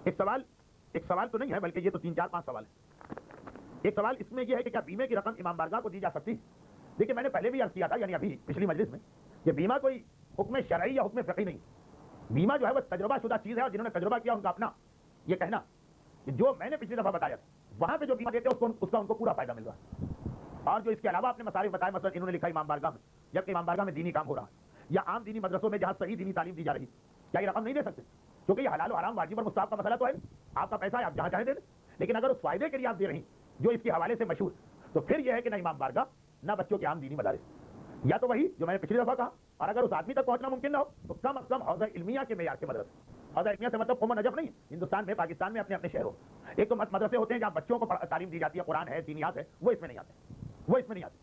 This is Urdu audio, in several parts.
ایک سوال تو نہیں ہے بلکہ یہ تو 3-4-5 سوال ہے. ایک سوال اس میں یہ ہے کہ کیا بیمے کی رقم امام بارگاہ کو دی جا سکتی ہے؟ دیکھیے میں نے پہلے بھی عرض کیا تھا، یعنی ابھی پچھلی مجلس میں، کہ بیمہ کوئی حکم شرعی یا حکم فقہی نہیں. بیمہ جو ہے وہ تجربہ شدہ چیز ہے، اور جنہوں نے تجربہ کیا ان کا اپنا یہ کہنا کہ جو میں نے پچھلی دفعہ بتایا تھا وہاں پہ جو بیمہ دیتے ہیں اس کا ان کو پورا فائدہ مل رہا ہے. اور جو اس کے علاوہ اپنے مصارف بتائے، مثلا انہوں نے لکھا امام بارگاہ میں، جبکہ امام بارگاہ میں دینی کام ہو رہا ہے، یا عام دینی مدرسوں میں جہاں صحیح دینی تعلیم دی جا رہی، کیا یہ رقم نہیں دے سکتے؟ کیونکہ یہ حلال و حرام، واجب اور مستحب کا مسئلہ تو ہے، آپ کا پیسہ ہے، آپ جہاں چاہیں دے دیں. لیکن اگر اس فائدے کے لیے آپ دے رہی جو اس کے حوالے سے مشہور، تو پھر یہ ہے کہ نہ امام بارگاہ نہ بچوں کے عام دینی مدارس، یا تو وہی جو میں نے پچھلی دفعہ کہا، اور اگر اس آدمی تک پہنچنا ممکن نہ ہو تو کم از کم حوزہ علمیہ کے معیار کے مدرسے. حوزہ علمیہ سے مطلب قوم نجف نہیں، ہندوستان میں پاکستان میں اپنے اپنے شہروں. ایک تو مدرسے ہوتے ہیں جہاں بچوں کو تعلیم دی جاتی ہے، قرآن ہے، دینیات ہے، وہ اس میں نہیں آتے.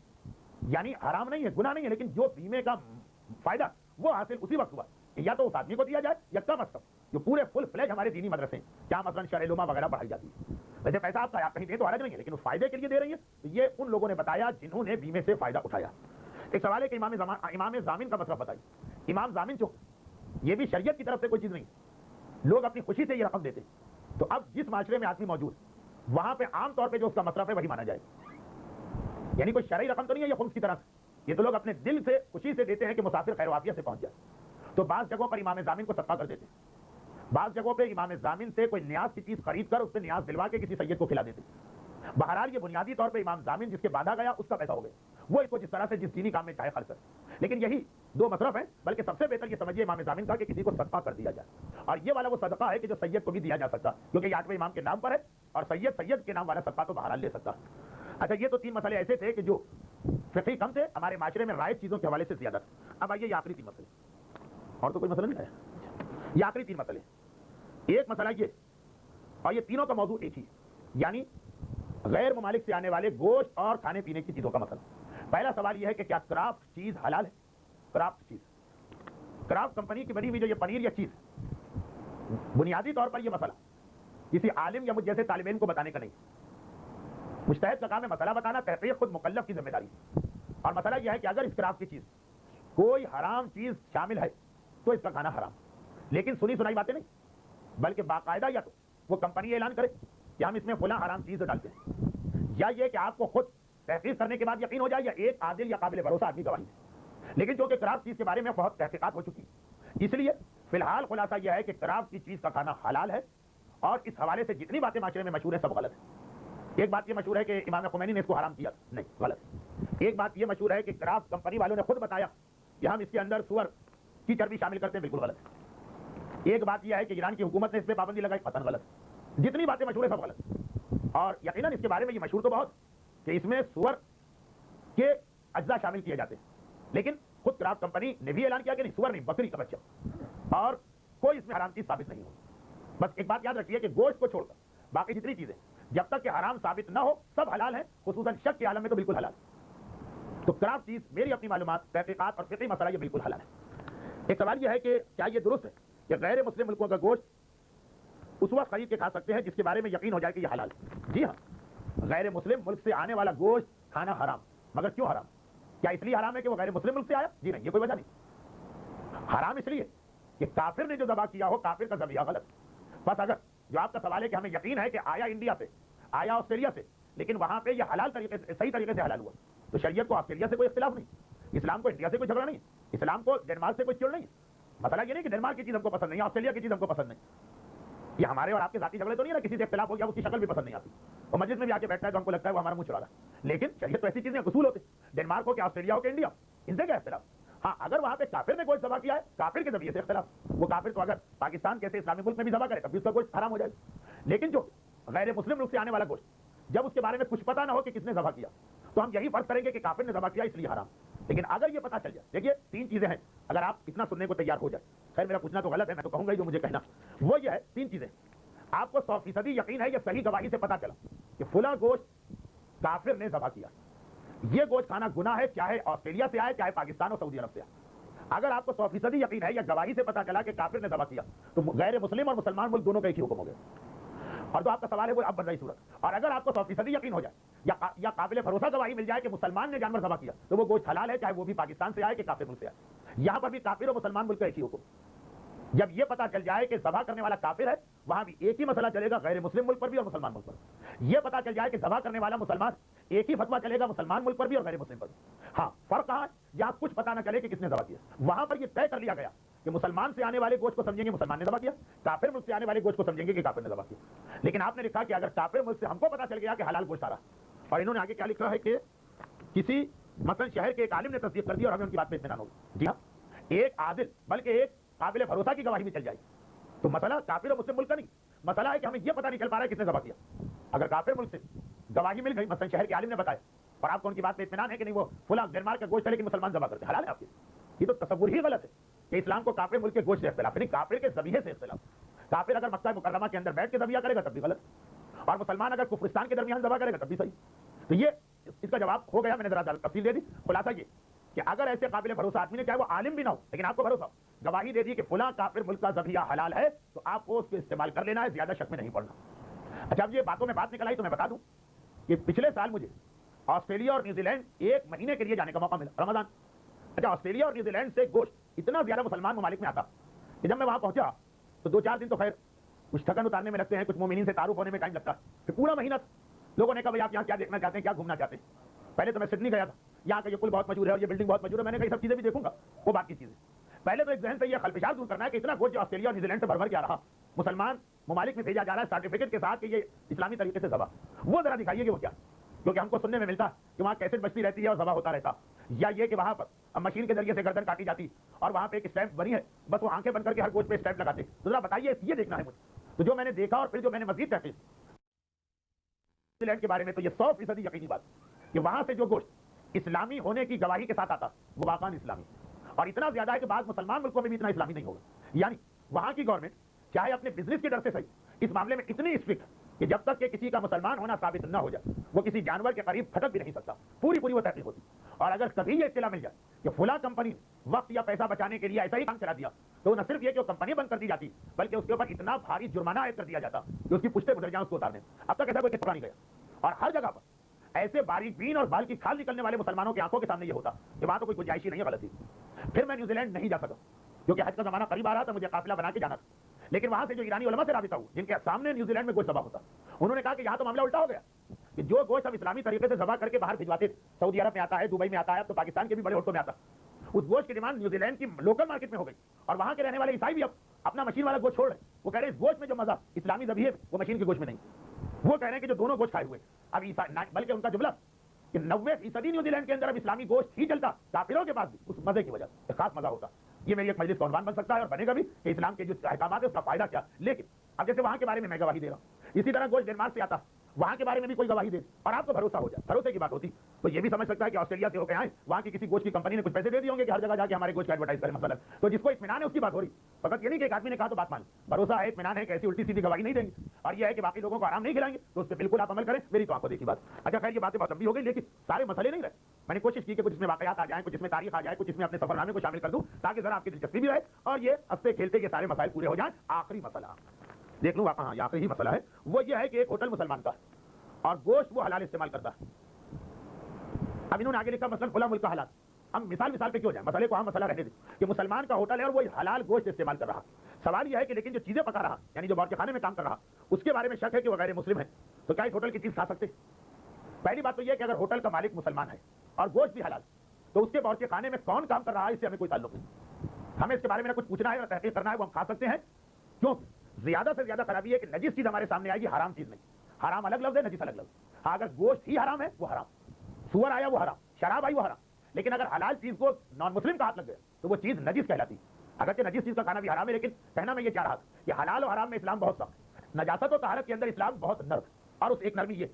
یعنی حرام نہیں ہے، گناہ نہیں ہے، لیکن جو بیمے کا فائدہ وہ حاصل اسی وقت ہوا کہ یا تو اس آدمی کو دیا جائے، یا کم از کم جو پورے فل فلیج ہمارے دینی مدرسے ہیں جہاں مثلا شرع علومہ وغیرہ پڑھائی جاتی ہے. ویسے پیسہ آپ کا کہیں دیں تو حرج نہیں ہے، لیکن اس فائدے کے لیے دے رہی ہے. تو یہ ان لوگوں نے بتایا جنہوں نے بیمے سے فائدہ اٹھایا. ایک سوال ہے کہ امام ضامن کا مصرف بتائیے. امام ضامن جو یہ بھی شریعت کی طرف سے کوئی چیز نہیں، لوگ اپنی خوشی سے یہ رقم دیتے. تو اب جس معاشرے میں آدمی موجود وہاں پہ عام طور پہ جو اس کا مصرف ہے وہی مانا جائے. یعنی کوئی شرعی رقم تو نہیں ہے یہ خمس کی طرح سے، یہ تو لوگ اپنے دل سے خوشی سے دیتے ہیں کہ مسافر خیر و عافیت سے پہنچ جائے. تو بعض جگہوں پر امام ضامن کو صدقہ کر دیتے ہیں، بعض جگہوں پہ امام ضامن سے کوئی نیاز کی چیز خرید کر اس سے نیاز دلوا کے کسی سید کو کھلا دیتے. بہرحال یہ بنیادی طور پہ امام ضامن جس کے باندھا گیا اس کا پیسہ ہو گیا، وہ اس کو جس طرح سے جس دینی کام میں چاہے خرچ کرے. لیکن یہی دو مصرف ہیں، بلکہ سب سے بہتر یہ سمجھیے امام ضامن کا کہ کسی کو صدقہ کر دیا جائے. اور یہ والا وہ صدقہ ہے کہ جو سید کو بھی دیا جا سکتا، کیونکہ یہ 8ویں امام کے نام پر ہے، اور سید کے نام والا صدقہ تو بہرحال لے سکتا. اچھا، یہ تو 3 مسئلے ایسے تھے کہ جو فقہی کم تھے، ہمارے معاشرے میں رائج چیزوں کے حوالے سے زیادہ تھے. اب آئیے یہ آخری 3 مسئلے، اور تو کوئی مسئلہ نہیں آیا. یہ آخری 3 مسئلے. ایک مسئلہ یہ، اور یہ تینوں کا موضوع ایک ہی، یعنی غیر ممالک سے آنے والے گوشت اور کھانے پینے کی چیزوں کا مسئلہ. پہلا سوال یہ ہے کہ کیا کرافٹ چیز حلال ہے؟ کرافٹ کمپنی کی بنی ہوئی جو یہ پنیر یا چیز، بنیادی طور پر یہ مسئلہ کسی عالم یا مجھ جیسے طالب علم کو بتانے کا نہیں. مجتہد کا کام ہے مسئلہ بتانا، تحقیق خود مکلف کی ذمہ داری. اور مسئلہ یہ ہے کہ اگر اس کرافٹ کی چیز کوئی حرام چیز شامل ہے تو اس کا کھانا حرام. لیکن سنی سنائی باتیں نہیں، بلکہ باقاعدہ یا تو وہ کمپنی اعلان کرے کہ ہم اس میں فلاں حرام چیز ڈالتے ہیں، یا یہ کہ آپ کو خود تحقیق کرنے کے بعد یقین ہو جائے، یا ایک عادل یا قابل بھروسہ آدمی گواہی دے. لیکن جو کہ کرافٹ چیز کے بارے میں بہت تحقیقات ہو چکی، اس لیے فی الحال خلاصہ یہ ہے کہ کرافٹ کی چیز کا کھانا حلال ہے. اور اس حوالے سے جتنی باتیں معاشرے میں مشہور ہیں سب غلط ہیں. ایک بات یہ مشہور ہے کہ امام خمینی نے اس کو حرام کیا، نہیں، غلط. ایک بات یہ مشہور ہے کہ کرافٹ کمپنی والوں نے خود بتایا کہ ہم اس کے اندر سور کی چربی شامل کرتے ہیں، بالکل غلط. ایک بات یہ ہے کہ ایران کی حکومت نے اس پہ پابندی لگائی، قطعاً غلط. جتنی باتیں مشہور ہیں سب غلط. اور یقیناً اس کے بارے میں یہ مشہور تو بہت کہ اس میں سور کے اجزاء شامل کیے جاتے ہیں، لیکن خود کرافٹ کمپنی نے بھی اعلان کیا کہ نہیں، سور نہیں، بکری کا بچہ، اور کوئی اس میں حرام چیز ثابت نہیں ہو. بس ایک بات یاد رکھیے کہ گوشت کو چھوڑ کر باقی جتنی چیزیں جب تک کہ حرام ثابت نہ ہو سب حلال ہیں، خصوصاً شک کے عالم میں تو بالکل حلال. تو کرافٹ چیز میری اپنی معلومات، تحقیقات اور فقہی مسئلہ یہ بالکل حلال ہے. ایک سوال یہ ہے کہ کیا یہ درست ہے کہ غیر مسلم ملکوں کا گوشت اس وقت خرید کے کھا سکتے ہیں جس کے بارے میں یقین ہو جائے کہ یہ حلال ہے؟ جی ہاں، غیر مسلم ملک سے آنے والا گوشت کھانا حرام. مگر کیوں حرام؟ کیا اس لیے حرام ہے کہ وہ غیر مسلم ملک سے آیا؟ جی نہیں، یہ کوئی وجہ نہیں. حرام اس لیے کہ کافر نے جو ذبح کیا ہو، کافر کا ذبیحہ غلط. بس اگر جو آپ کا سوال ہے کہ ہمیں یقین ہے کہ آیا انڈیا سے، آیا آسٹریلیا سے، لیکن وہاں پہ یہ حلال طریقے سے، صحیح طریقے سے حلال ہوا، تو شریعت کو آسٹریلیا سے کوئی اختلاف نہیں، اسلام کو انڈیا سے کوئی جھگڑا نہیں، اسلام کو ڈنمارک سے کوئی چڑ نہیں. مسئلہ یہ نہیں کہ ڈنمارک کی چیز ہم کو پسند نہیں، آسٹریلیا کی چیز ہم کو پسند نہیں. یہ ہمارے اور آپ کے ذاتی جھگڑے تو نہیں ہے نا، کسی سے اختلاف ہو گیا، اس کی شکل بھی پسند نہیں آتی، اور مسجد میں بھی آ کے بیٹھتا ہے تو ہم کو لگتا ہے وہ ہمارا منہ چڑا رہا ہے. لیکن شریعت تو ایسی چیزیں اصول ہوتے ہیں، ڈنمارک ہو کہ آسٹریلیا ہو کہ انڈیا، ان سے کیا اختلاف؟ ہاں، اگر وہاں پہ کافر نے گوشت ذبح کیا ہے، کافر کے ذریعے سے اختلاف. وہ کافر تو اگر پاکستان کیسے اسلامی ملک میں بھی ذبح کرے تب بھی اس کا گوشت حرام ہو جائے گا. لیکن جو غیر مسلم ملک سے آنے والا گوشت، جب اس کے بارے میں کچھ پتہ نہ ہو کہ کس نے ذبح کیا، تو ہم یہی فرض کریں گے کہ کافر نے ذبح کیا اس لیے حرام. لیکن اگر یہ پتہ چل جائے، دیکھیے 3 چیزیں ہیں، اگر آپ اتنا سننے کو تیار ہو جائے. خیر میرا پوچھنا تو غلط ہے، میں تو کہوں گا جو مجھے کہنا وہ یہ ہے. 3 چیزیں آپ کو 100% یقین ہے یا صحیح گواہی سے پتہ چلا کہ فلاں گوشت کافر نے ذبح کیا، یہ گوشت کھانا گناہ ہے، چاہے آسٹریلیا سے آئے چاہے پاکستان اور سعودی عرب سے آئے. اگر آپ کو 100% یقین ہے یا گواہی سے پتہ چلا کہ کافر نے ذبح کیا، تو غیر مسلم اور مسلمان ملک دونوں کا ایک ہی حکم ہو گیا. اور جو آپ کا سوال ہے وہ اب بن رہی صورت. اور اگر آپ کو 100% یقین ہو جائے یا قابل بھروسہ گواہی مل جائے کہ مسلمان نے جانور ذبح کیا، تو وہ گوشت حلال ہے، چاہے وہ بھی پاکستان سے آئے کہ کافر ملک سے آئے. یہاں پر بھی کافر اور مسلمان ملک کا ایک ہی حکم. جب یہ پتا چل جائے کہ ذبح کرنے والا کافر ہے وہاں بھی ایک ہی مسئلہ چلے گا غیر مسلم ملک پر بھی اور مسلمان ملک پر. یہ پتا چل جائے کہ ذبح کرنے والا مسلمان ایک ہی فتویٰ چلے گا مسلمان ملک پر بھی اور غیر مسلم پر بھی. ہاں فرق کہاں ہے جہاں کچھ پتا نہ چلے کہ کس نے ذبح کیا. وہاں پر یہ طے کر لیا گیا کہ مسلمان سے آنے والے گوشت کو سمجھیں گے مسلمان نے ذبح کیا, کافر ملک سے آنے والے گوشت کو سمجھیں گے کہ کافر نے ذبح کیا. لیکن آپ نے لکھا کہ اگر کافر ملک سے ہم کو پتا چل گیا کہ حلال گوشت آ رہا, اور انہوں نے آگے کیا لکھا ہے کہ کسی مثلا شہر کے ایک عالم نے تصدیق کر دی اور ہمیں ان کی بات پہ اطمینان ہوگا. جی ہاں, ایک عادل بلکہ ایک قابل بھروسہ کی گواہی بھی چل جائے تو مسئلہ کافر اور مسلم ملک کا نہیں, مسئلہ ہے کہ ہمیں یہ پتہ نہیں چل پا رہا ہے کس نے ذبح کیا. اگر کافر ملک سے گواہی مل گئی, مثلا شہر کے عالم نے بتایا اور آپ کو ان کی بات پہ اطمینان ہے کہ نہیں وہ فلاں ڈنمارک کا گوشت ہے لیکن مسلمان ذبح کرتے, حلال ہے آپ کے, یہ تو تصور ہی غلط ہے کہ اسلام کو کافر ملک کے گوشت سے اختلاف نہیں, کافر کے ذبیحے سے اختلاف. کافر اگر مکہ مکرمہ کے اندر بیٹھ کے ذبیحہ کرے گا تب بھی غلط, اور مسلمان اگر کفرستان کے درمیان ذبح کرے گا تب بھی صحیح. تو یہ اس کا جواب ہو گیا, میں نے ذرا تفصیل دے دی. خلاصہ یہ کہ اگر ایسے قابل بھروسہ آدمی نے, چاہے وہ عالم بھی نہ ہو لیکن آپ کو بھروسہ ہو, گواہی دے دی کہ فلاں کافر ملک کا ذبیحہ حلال ہے تو آپ کو اس کو استعمال کر لینا ہے, زیادہ شک میں نہیں پڑنا. اچھا اب یہ باتوں میں بات نکل آئی تو میں بتا دوں کہ پچھلے سال مجھے آسٹریلیا اور نیوزی لینڈ ایک مہینے کے لیے جانے کا موقع ملا, رمضان. اچھا آسٹریلیا اور نیوزی لینڈ سے گوشت اتنا زیادہ مسلمان ممالک میں آتا کہ جب میں وہاں پہنچا تو 2-4 دن تو خیر کچھ تھکن اتارنے میں لگتے ہیں, کچھ مومنین سے تعارف ہونے میں ٹائم لگتا ہے, پھر پورا مہینہ لوگوں نے کہا بھائی آپ یہاں کیا دیکھنا چاہتے ہیں, کیا گھومنا چاہتے ہیں. پہلے تو میں سڈنی گیا تھا, یہاں کا یہ پل بہت مشہور ہے اور یہ بلڈنگ بہت مشہور ہے, میں نے کہا یہ سب چیزیں بھی دیکھوں گا, وہ بات کی چیزیں. پہلے تو ایک ذہن سے یہ خلفشار دور کرنا ہے کہ اتنا گوشت جو آسٹریلیا اور نیوزی لینڈ سے بھر کے آ رہا مسلمان ممالک میں بھیجا جا رہا ہے سرٹیفکیٹ کے ساتھ کہ یہ اسلامی طریقے سے ذبح, وہ ذرا دکھائیے کہ وہ کیا, کیونکہ ہم کو سننے میں ملتا کہ وہاں کیسٹ بجتی رہتی ہے اور ذبح ہوتا رہتا, یا یہ کہ وہاں پر مشین کے ذریعے سے گردن کاٹی جاتی اور وہاں پہ ایک اسٹیمپ بنی ہے, بس وہ آنکھیں بند کر کے ہر گوشت پہ اسٹیمپ لگاتے. تو ذرا بتائیے یہ دیکھنا ہے مجھے. تو جو میں نے دیکھا اور پھر جو میں نے مزید تحقیق نیوزی لینڈ کے بارے میں, تو یہ 100% یقینی بات کہ وہاں سے جو گوشت اسلامی ہونے کی گواہی کے ساتھ آتا وہ واقعاً اسلامی, اور اتنا زیادہ ہے کہ بعض مسلمان ملکوں میں بھی اتنا اسلامی نہیں ہوگا. یعنی وہاں کی گورنمنٹ چاہے اپنے بزنس کے ڈر سے صحیح اس معاملے میں اتنی اسٹرکٹ کہ جب تک کہ کسی کا مسلمان ہونا ثابت نہ ہو جائے وہ کسی جانور کے قریب پھٹک بھی نہیں سکتا, پوری وہ تحقیق ہوتی. اور اگر کبھی یہ اطلاع مل جائے کہ فلاں کمپنی وقت یا پیسہ بچانے کے لیے ایسا ہی کام چلا دیا تو نہ صرف یہ کہ وہ کمپنی بند کر دی جاتی بلکہ اس کے اوپر اتنا بھاری جرمانہ عائد کر دیا جاتا کہ اس کی پشتے گزر جائیں اس کو اتارنے. اب تک ایسا کوئی پکڑا نہیں گیا, اور ہر جگہ پر ایسے باریک بین اور بال کی کھال نکلنے والے مسلمانوں کی آنکھوں کے سامنے یہ ہوتا کہ وہاں تو کوئی گنجائش ہی نہیں ہے غلطی. پھر میں نیوزی لینڈ نہیں جا سکا کیونکہ حج کا زمانہ قریب آ رہا تھا, مجھے قافلہ بنا کے جانا تھا. لیکن وہاں سے جو ایرانی علماء سے رابطہ ہوا جن کے سامنے نیوزی لینڈ میں گوشت ذبح ہوتا, انہوں نے کہا کہ یہاں تو معاملہ الٹا ہو گیا کہ جو گوشت ہم اسلامی طریقے سے ذبح کر کے باہر بھجواتے, سعودی عرب میں آتا ہے, دبئی میں آتا ہے, تو پاکستان کے بھی بڑے ہوٹلوں میں آتا, اس گوشت کی ڈیمانڈ نیوزی لینڈ کی لوکل مارکیٹ میں ہو گئی, اور وہاں کے رہنے والے عیسائی بھی اب اپنا مشین والا گوشت چھوڑ رہے. وہ کہہ رہے ہیں اس گوشت میں جو مزہ اسلامی ذبیحے وہ مشین کے گوشت میں نہیں. وہ کہہ رہے ہیں کہ جو دونوں گوشت کھائے ہوئے اب بلکہ ان کا جملہ کہ 90% نیوزی لینڈ کے اندر اب اسلامی گوشت ہی چلتا کافروں کے پاس بھی اس مزے کی وجہ سے, خاص مزہ ہوتا. یہ میری ایک مجلس کا عنوان بن سکتا ہے اور بنے گا بھی کہ اسلام کے جو احکامات ہے اس کا فائدہ کیا. لیکن اب جیسے وہاں کے بارے میں گواہی دے رہا ہوں, اسی طرح گوشت ڈنمارک سے آتا, وہاں کے بارے میں بھی کوئی گواہی دے اور آپ کو بھروسہ ہو جائے, بھروسے کی بات ہوتی تو یہ بھی سمجھ سکتا ہے کہ آسٹریلیا سے ہو کے آئے, وہاں کی کسی گوشت کی کمپنی نے کچھ پیسے دے دیے ہوں گے کہ ہر جگہ جا کے ہمارے گوشت کا ایڈورٹائز کریں مثلا. تو جس کو اطمینان ہے اس کی بات ہو رہی, فقط یہ نہیں کہ ایک آدمی نے کہا تو بات مان, بھروسہ ہے, اطمینان ہے کہ ایسی الٹی سیدھی گواہی نہیں دیں گے, اور یہ ہے کہ باقی لوگوں کو آرام نہیں کھلائیں گے, تو اس پہ بالکل آپ عمل کریں. میری تو آپ کو دیکھی بات. اچھا خیر یہ باتیں بہت لمبی ہو گئی لیکن سارے مسئلے نہیں رہے. میں نے کوشش کی کہ کچھ اس میں واقعات آ جائیں, کچھ اس میں تاریخ آ جائے, کچھ اس میں اپنے سفر نامے کو شامل کر دوں تاکہ ذرا آپ کی دلچسپی بھی رہے اور یہ ہنستے کھیلتے یہ سارے مسائل پورے ہو جائیں. آخری مسئلہ دیکھ لوں, ہاں یہ آخری ہی مسئلہ ہے, وہ یہ ہے کہ ایک ہوٹل مسلمان کا اور گوشت وہ حلال استعمال کرتا ہے. اب انہوں نے آگے لکھا مثلا کھلا ملک کا حلال. ہم مثال پہ کیوں جائیں, مسئلے کو ہم مسئلہ رہنے دیں کہ مسلمان کا ہوٹل ہے اور وہ حلال گوشت استعمال کر رہا. سوال یہ ہے کہ لیکن جو چیزیں پکا رہا یعنی جو باورچی خانے میں کام کر رہا اس کے بارے میں شک ہے کہ وہ غیر مسلم ہے, تو کیا اس ہوٹل کی چیز کھا سکتے؟ پہلی بات تو یہ کہ اگر ہوٹل کا مالک مسلمان ہے اور گوشت بھی حلال تو اس کے باورچی خانے میں کون کام کر رہا ہے اس سے ہمیں کوئی تعلق نہیں. ہمیں اس کے بارے میں کچھ پوچھنا ہے اور تحقیق کرنا ہے, وہ ہم کھا سکتے ہیں. کیوں؟ زیادہ سے زیادہ خرابی ہے کہ نجس چیز ہمارے سامنے آئے گی, حرام چیز نہیں. حرام الگ لفظ ہے, نجس الگ لفظ. ہاں اگر گوشت ہی حرام ہے وہ حرام, سور آیا وہ حرام, شراب آئی وہ حرام. لیکن اگر حلال چیز کو نان مسلم کا ہاتھ لگ گیا تو وہ چیز نجس کہلاتی. اگرچہ نجس چیز کا کھانا بھی حرام ہے لیکن کہنا میں یہ چاہ رہا تھا کہ حلال و حرام میں اسلام بہت سخت ہے. نجاست و طہارت کے اندر اسلام بہت نرم, اور اس ایک نرمی یہ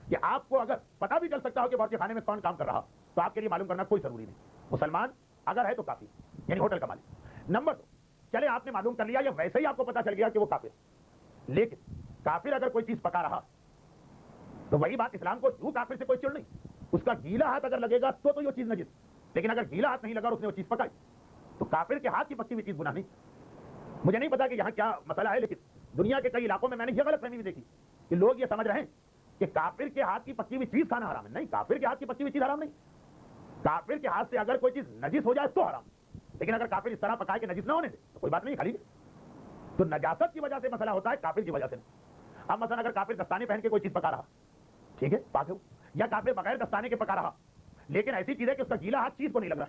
کہ آپ کو اگر پتہ بھی چل سکتا ہو کہ باورچی خانے میں کون کام کر رہا تو آپ کے لیے معلوم کرنا کوئی ضروری نہیں. مسلمان اگر ہے تو کافی, یعنی ہوٹل کا مالک. نمبر 2, چلے آپ نے معلوم کر لیا یا ویسے ہی آپ کو پتا چل گیا کہ وہ کافر, لیکن کافر اگر کوئی چیز پکا رہا تو وہی بات اسلام کو جو کافر سے کوئی چڑ نہیں, اس کا گیلا ہاتھ اگر لگے گا تو یہ چیز نجس. لیکن اگر گیلا ہاتھ نہیں لگا اور اس نے وہ چیز پکائی تو کافر کے ہاتھ کی پکی ہوئی چیز گناہ نہیں. مجھے نہیں پتا کہ یہاں کیا مسئلہ ہے, لیکن دنیا کے کئی علاقوں میں نے یہ غلط فہمی بھی دیکھی کہ لوگ یہ سمجھ رہے ہیں کہ کافر کے ہاتھ کی پکی ہوئی چیز کھانا حرام ہے. نہیں, کافر کے ہاتھ کی پکی ہوئی چیز حرام نہیں. کافر کے ہاتھ سے اگر کوئی چیز نجس ہو جائے تو حرام, لیکن اگر کافر اس طرح پکائے کہ نجس نہ ہونے دے تو کوئی بات نہیں, کھا لیجیے. تو نجاست کی وجہ سے مسئلہ ہوتا ہے، کافر کی وجہ سے نہیں۔ اب مثلا اگر کافر دستانے پہن کے کوئی چیز پکا رہا، ٹھیک ہے پاک ہے، یا کافر بغیر دستانے کے پکا رہا، لیکن ایسی چیز ہے کہ اس کا گیلا ہاتھ چیز کو نہیں لگ رہا۔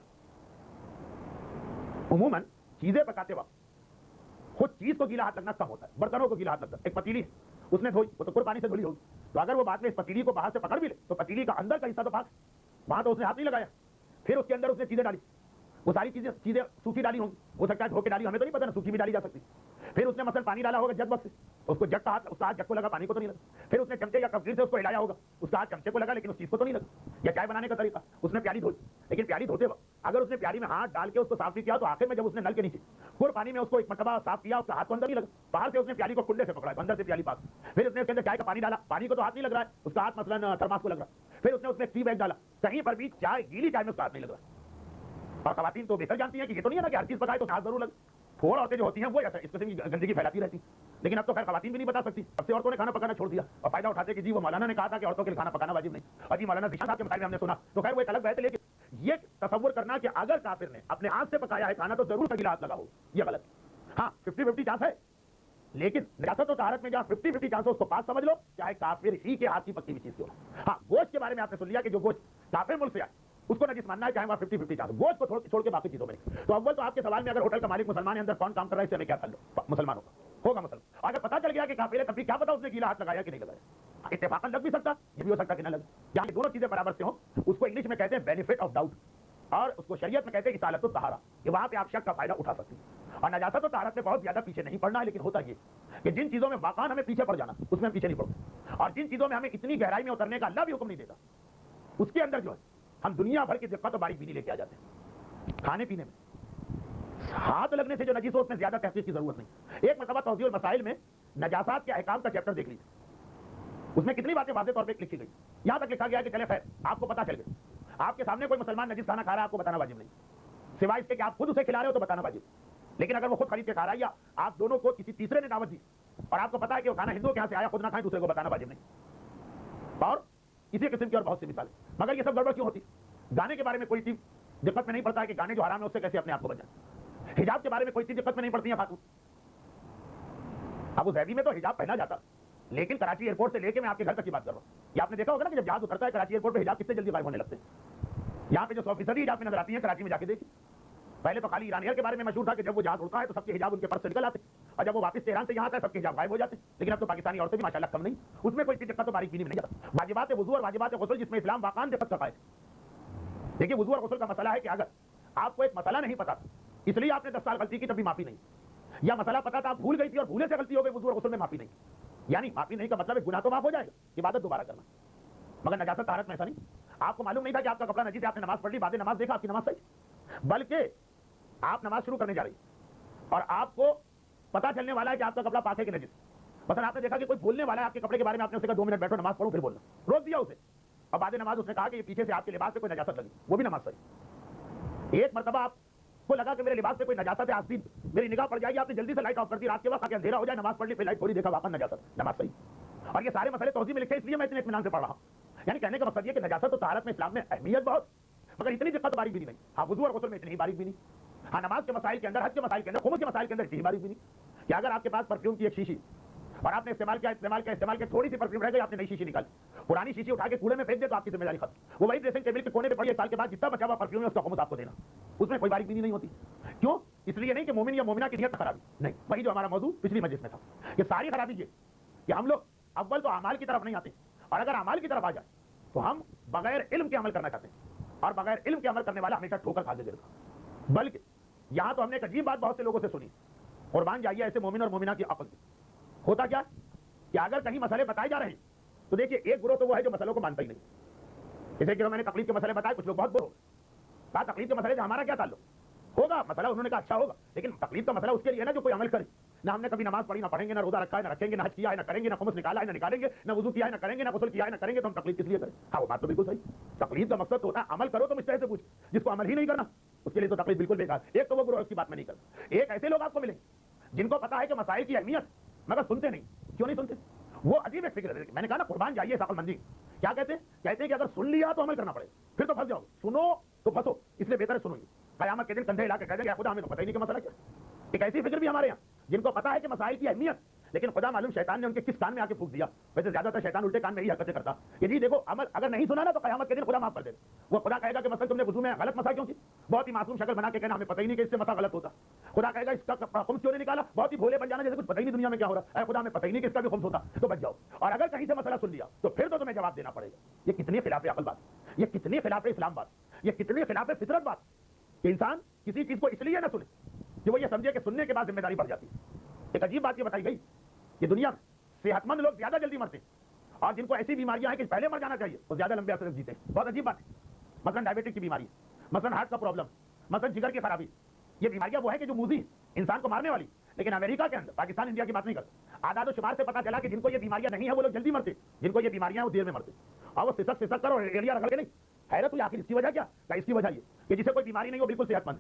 عموماً چیزیں پکاتے وقت خود چیز کو گیلا ہاتھ لگنا کم ہوتا ہے، برتنوں کو گیلا ہاتھ لگتا ہے۔ ایک پتیلی اس نے دھوئی، وہ تو پانی سے دھلی ہوگی، تو اگر وہ بعد میں اس پتیلی کو باہر سے پکڑ بھی لے تو پتیلی کا اندر کا حصہ تو پاک، وہاں تو اس نے ہاتھ نہیں لگایا۔ پھر اس کے اندر اس نے چیزیں ڈالی، وہ ساری چیزیں سوکھی ڈالی ہوں گی، ہو سکتا ہے دھو کے ڈالی، ہمیں تو نہیں پتا نا، سوکھی بھی ڈالی جا سکتی۔ پھر اس نے مثلا پانی ڈالا ہوگا جگ بگ سے، اس کو جگ کا ہاتھ، اس کا ہاتھ جگ کو لگا، پانی کو تو نہیں لگا۔ پھر اس نے چمچے یا کپڑی سے اس کو ہلایا ہوگا، اس کا ہاتھ چمچے کو لگا لیکن اس چیز کو تو نہیں لگا۔ یا چائے بنانے کا طریقہ، اس نے پیالی دھوئی، لیکن پیالی دھوتے وقت اگر اس نے پیالی میں ہاتھ ڈال کے اس کو صاف نہیں کیا تو آخر میں جب اس نے نل کے نیچے پور پانی میں اس کو ایک مرتبہ صاف کیا، اس کا ہاتھ کو اندر نہیں لگا، باہر سے اس نے پیالی کو کنڈے سے پکڑا ہے، اندر سے پیالی پاک۔ پھر اس نے اس کے اندر چائے کا پانی ڈالا، پانی کو تو ہاتھ نہیں لگ رہا ہے، اس کا ہاتھ مثلا تھرماس کو لگ رہا ہے۔ پھر اس نے ٹی بیگ ڈالا، کہیں پر بھی چائے گیلی چائے میں اس کا ہاتھ نہیں لگ رہا۔ اور خواتین تو بہتر جانتی ہیں کہ یہ تو نہیں ہے نا کہ ہر چیز پکائے تو ہاتھ ضرور لگے۔ تھوڑا عورتیں جو ہوتی ہیں وہ اس قسم کی گندگی پھیلاتی رہتی ہیں، لیکن اب تو خیر خواتین بھی نہیں بتا سکتی، اب سے عورتوں نے کھانا پکانا چھوڑ دیا اور فائدہ اٹھاتے کہ جی وہ مولانا نے کہا تھا کہ عورتوں کے لیے کھانا پکانا واجب نہیں، اور جی مولانا ذیشان صاحب کے مسائل میں ہم نے سنا، تو خیر وہ ایک الگ بحث ہے۔ لیکن یہ تصور کرنا کہ اگر کافر نے اپنے ہاتھ سے پکایا ہے کھانا تو ضرور گیلا ہاتھ لگا ہو، یہ غلط ہے۔ ہاں 50-50 چانس ہے، لیکن نجاست و طہارت میں جہاں 50-50 چانس ہو اس کو پاس سمجھ لو، چاہے کافر ہی کے ہاتھ کی پکی ہوئی چیز کیوں نہ۔ ہاں گوشت کے بارے میں آپ نے سن لیا کہ جو گوشت کافر ملک سے آئے اس کو نجس ماننا ہے، چاہے وہاں 50-50 چانس، گوشت کو چھوڑ کے باقی چیزوں میں۔ تو اول تو آپ کے سوال میں اگر ہوٹل کا مالک مسلمان ہے، اندر کون کام کر رہا ہے، اس سے ہمیں کیا تعلق؟ مسلمانوں کا ہوگا مسلمان۔ اگر پتا چل گیا کہ کافر ہے تب بھی کیا پتا اس نے گیلا ہاتھ لگایا کہ نہیں لگایا، اتفاقاً لگ بھی سکتا، یہ بھی ہو سکتا کہ نہ لگے۔ جہاں دونوں چیزیں برابر سے ہوں اس کو انگلش میں کہتے ہیں بینیفٹ آف ڈاؤٹ، اور اس کو شریعت میں کہتے ہیں اصالت الطہارہ، کہ وہاں پہ آپ شک کا فائدہ اٹھا سکتے ہیں۔ اور نجاست و طہارت میں بہت زیادہ پیچھے نہیں پڑنا ہے، لیکن ہوتا یہ کہ جن چیزوں میں واقعاً ہمیں پیچھے پڑ جانا اس میں ہم پیچھے نہیں پڑتے، اور جن چیزوں میں ہمیں اتنی گہرائی میں اترنے کا اللہ بھی حکم نہیں دیتا اس کے اندر جو ہے ہم دنیا بھر کی دقت و باریک بینی لے کے آ جاتے ہیں۔ کھانے پینے میں ہاتھ لگنے سے جو نجیس ہو اس میں زیادہ تحقیق کی ضرورت نہیں۔ ایک مرتبہ توضیح المسائل میں نجاسات کے احکام کا چیپٹر دیکھ لیجیے، اس میں کتنی باتیں واضح طور پہ لکھی گئی، یہاں تک لکھا گیا کہ چلے خیر آپ کو پتا چل گیا، آپ کے سامنے کوئی مسلمان نجیس کھانا کھا رہا ہے، آپ کو بتانا واجب نہیں، سوائے اس کے کہ آپ خود اسے کھلا رہے ہو تو بتانا واجب۔ لیکن اگر وہ خود خرید کے کھا رہا ہے یا آپ دونوں کو کسی تیسرے نے دعوت دی اور آپ کو پتا ہے کہ وہ کھانا ہندوؤں کے یہاں سے آیا، خود نہ کھائیں، دوسرے کو بتانا واجب نہیں۔ اور اسی قسم کی اور بہت سی مثالیں، مگر یہ سب گڑبڑ کیوں ہوتی؟ گانے کے بارے میں کوئی چیز دقت میں نہیں پڑتا ہے کہ گانے جو حرام ہے اس سے کیسے اپنے آپ کو بچائیں۔ حجاب کے بارے میں کوئی چیز دقت میں نہیں پڑتی ہے خاتون۔ ابو ظہبی میں تو حجاب پہنا جاتا، لیکن کراچی ایئرپورٹ سے لے کے میں آپ کے گھر تک کی بات کر رہا ہوں، یہ آپ نے دیکھا ہوگا نا کہ جب جہاز اترتا ہے کراچی ایئرپورٹ پہ حجاب کتنے جلدی غائب ہونے لگتے ہیں۔ یہاں پہ جو 100% حجاب میں نظر آتی ہیں کراچی میں جا کے دیکھیں، پہلے تو خالی ایران ایئر کے بارے میں مشہور تھا کہ جب وہ جہاز اڑتا ہے تو سب کے حجاب ان کے پرس سے نکل آتے ہیں، اور جب وہ واپس تہران سے یہاں آتا ہے سب کے حجاب غائب ہو جاتے ہیں۔ لیکن اب تو پاکستانی عورتیں بھی ماشاءاللہ کم نہیں، اس میں کوئی دقت تو باریک بینی میں نہیں جاتا۔ واجبات وضو اور واجبات غسل جس میں اسلام واقعاً دقت کا قائل ہے۔ دیکھیے وضو اور غسل کا مسئلہ ہے کہ اگر آپ کو ایک مسئلہ نہیں پتا اس لیے آپ نے 10 سال غلطی کی تب بھی معافی نہیں، یا مسئلہ پتا تھا آپ بھول گئی تھی اور بھولے سے غلطی ہو گئی، وضو اور غسل میں معافی نہیں، یعنی معافی نہیں کا مطلب ہے گناہ تو معاف ہو جائے گا، عبادت دوبارہ کرنا، مگر نجاست طہارت میں ایسا نہیں۔ آپ کو معلوم نہیں تھا کہ آپ کا کپڑا نجیس ہے، آپ نے نماز پڑھ لی، بعد نماز دیکھا آپ کی نماز صحیح، بلکہ آپ نماز شروع کرنے جا رہی اور آپ کو پتا چلنے والا ہے کہ آپ کا کپڑا پاک ہے کہ نجیس۔ مثلا آپ نے دیکھا کہ کوئی بولنے والا ہے آپ کے کپڑے کے بارے میں، آپ نے اسے کہا 2 منٹ بیٹھو نماز پڑھو پھر بولنا، روک دیا اسے، اور بعد نماز اس نے کہا کہ یہ پیچھے سے آپ کے لباس پہ کوئی نجاست لگی، وہ بھی نماز صحیح۔ ایک مرتبہ آپ کو لگا کہ میرے لباس پہ کوئی نجاست ہے، آستین میری نگاہ پڑ جائے گی، آپ نے جلدی سے لائٹ آف کر دی، رات کے وقت تاکہ اندھیرا ہو جائے، نماز پڑھ لی، پھر لائٹ تھوڑی دیکھا واقعا نجاست، نماز صحیح۔ اور یہ سارے مسئلے توضیح میں لکھے اس لیے میں اتنے اطمینان سے پڑھ رہا ہوں، یعنی کہنے کا مقصد یہ کہ نجاست و طہارت میں اسلام میں اہمیت بہت، مگر اتنی دقت باریک بھی نہیں۔ ہاں وضو اور غسل میں اتنی ہی باریک بھی نہیں، ہاں نماز کے مسائل کے اندر، حج کے مسائل کے اندر، خمس کے مسائل کے اندر اتنی ہی باریک بھی نہیں کہ اگر آپ کے پاس پرفیوم کی ایک شیشی اور آپ نے استعمال کیا تھوڑی سی پرفیوم رہ گئی، آپ نے نئی شیشی نکالی، پرانی شیشی اٹھا کے کوڑے میں پھینک دے تو آپ کی ذمہ داری ختم۔ وہ وہی ڈریسنگ ٹیبل کے کونے پہ پڑی، 1 سال کے بعد جتنا بچا ہوا پرفیوم ہے اس کا خمس آپ کو دینا، اس میں کوئی باریک بینی نہیں ہوتی۔ کیوں؟ اس لیے نہیں کہ مومن یا مومنہ کی نیت خرابی نہیں، وہی جو ہمارا موضوع پچھلی مجلس میں تھا کہ ساری خرابی یہ کہ ہم لوگ اول تو اعمال کی طرف نہیں آتے، اور اگر اعمال کی طرف آ جائے تو ہم بغیر علم کے عمل کرنا چاہتے ہیں، اور بغیر علم کے عمل کرنے والا ہمیشہ ٹھوکر کھا کے گرتا۔ بلکہ یہاں تو ہم نے ایک عجیب بات بہت سے لوگوں سے سنی، قربان جائیے ایسے مومن اور مومنہ کی عقل کی۔ ہوتا کیا کہ اگر کہیں مسئلے بتائے جا رہے ہیں تو دیکھیے ایک گروہ تو وہ ہے جو مسئلوں کو مانتا ہی نہیں، جیسے کہ میں نے تقلید کے مسئلے بتائے، کچھ لوگ بہت برے ہو کہا تقلید کے مسئلے سے ہمارا کیا تعلق ہوگا، مسئلہ انہوں نے کہا اچھا ہوگا، لیکن تقلید کا مسئلہ اس کے لیے ہے نا جو کوئی عمل کرے، نہ ہم نے کبھی نماز پڑھی، نہ پڑھیں گے، نہ روزہ رکھا ہے، نہ رکھیں گے، نہ حج کیا ہے، نہ کریں گے، نہ خمس نکالا ہے، نہ نکالیں گے، نہ وضو کیا ہے، نہ کریں گے، نہ غسل کیا ہے، نہ کریں گے، تو ہم تقلید کس لیے کریں؟ ہاں وہ بات تو بالکل صحیح، تقلید کا مقصد تو ہوتا ہے عمل کرو تو مجتہد سے پوچھ، جس کو عمل ہی نہیں کرنا اس کے لیے تو تقلید بالکل بیکار۔ ایک تو وہ گروہ اس کی بات میں نہیں کرتا، ایک ایسے لوگ آپ کو ملیں جن کو پتا ہے کہ مسائل کی اہمیت مگر سنتے نہیں۔ کیوں نہیں سنتے؟ وہ عجیب ایک فکر ہے، میں نے کہا نا قربان جائیے عقل مندی، کیا کہتے ہیں کہ اگر سن لیا تو عمل کرنا پڑے، پھر تو پھنس جاؤ، سنو تو پھنسو، اس لیے بہتر ہے سنو۔ قیامت کے دن کندھے ہلا کے کہہ دیں گے خدا ہمیں تو پتہ ہی نہیں کہ مسئلہ کیا۔ ایک ایسی فکر بھی ہمارے یہاں جن کو پتا ہے کہ مسائل کی اہمیت، لیکن خدا معلوم شیطان نے ان کے کس کان میں آ کے پھونک دیا. ویسے زیادہ تر شیطان الٹے کان میں ہی حرکتیں کرتا کہ جی دیکھو عمل اگر نہیں سنا نا تو قیامت کے دن خدا معاف کر دے. وہ خدا کہے گا کہ مثلا تم نے وضو میں غلط مسا کیوں کی، بہت ہی معصوم شکل بنا کے کہنا ہمیں پتہ ہی نہیں کہ اس سے مسا غلط ہوتا. خدا کہے گا اس کا خمس کیوں نہیں نکالا، بہت ہی بھولے بن جانا جیسے کچھ پتہ ہی نہیں دنیا میں کیا ہو رہا ہے. اے خدا ہمیں پتہ ہی نہیں کہ اس کا بھی خمس ہوتا تو بچ جاؤ. اور اگر کہیں سے مسئلہ سن لیا تو پھر تو تمہیں جواب دینا پڑے گا. یہ کتنی خلاف عقل بات، یہ کتنی خلاف اسلام بات، یہ کتنی خلاف فطرت بات کہ انسان کسی چیز کو اس لیے نہ سنے کہ وہ یہ سمجھے کہ سننے کے بعد ذمہ داری بڑھ جاتی ہے. ایک عجیب بات یہ بتائی گئی کہ دنیا میں صحت مند لوگ زیادہ جلدی مرتے ہیں اور جن کو ایسی بیماریاں ہیں کہ پہلے مر جانا چاہیے وہ زیادہ لمبے عرصے تک جیتے ہیں. بہت عجیب بات ہے. مثلا ڈائبٹک کی بیماری، مثلا ہارٹ کا پرابلم، مثلا جگر کی خرابی، یہ بیماریاں وہ ہیں کہ جو موذی انسان کو مارنے والی. لیکن امریکہ کے اندر، پاکستان انڈیا کی بات نہیں کرتا، اعداد و شمار سے پتا چلا کہ جن کو یہ بیماریاں نہیں ہیں وہ لوگ جلدی مرتے، جن کو یہ بیماریاں ہیں وہ دیر میں مرتے. اور وہ سسک کر اور ایریا رگڑ کے نہیں. حیرت ہوئی آخر اس کی وجہ کیا؟ اس کی وجہ یہ کہ جسے کوئی بیماری نہیں وہ بالکل صحت مند،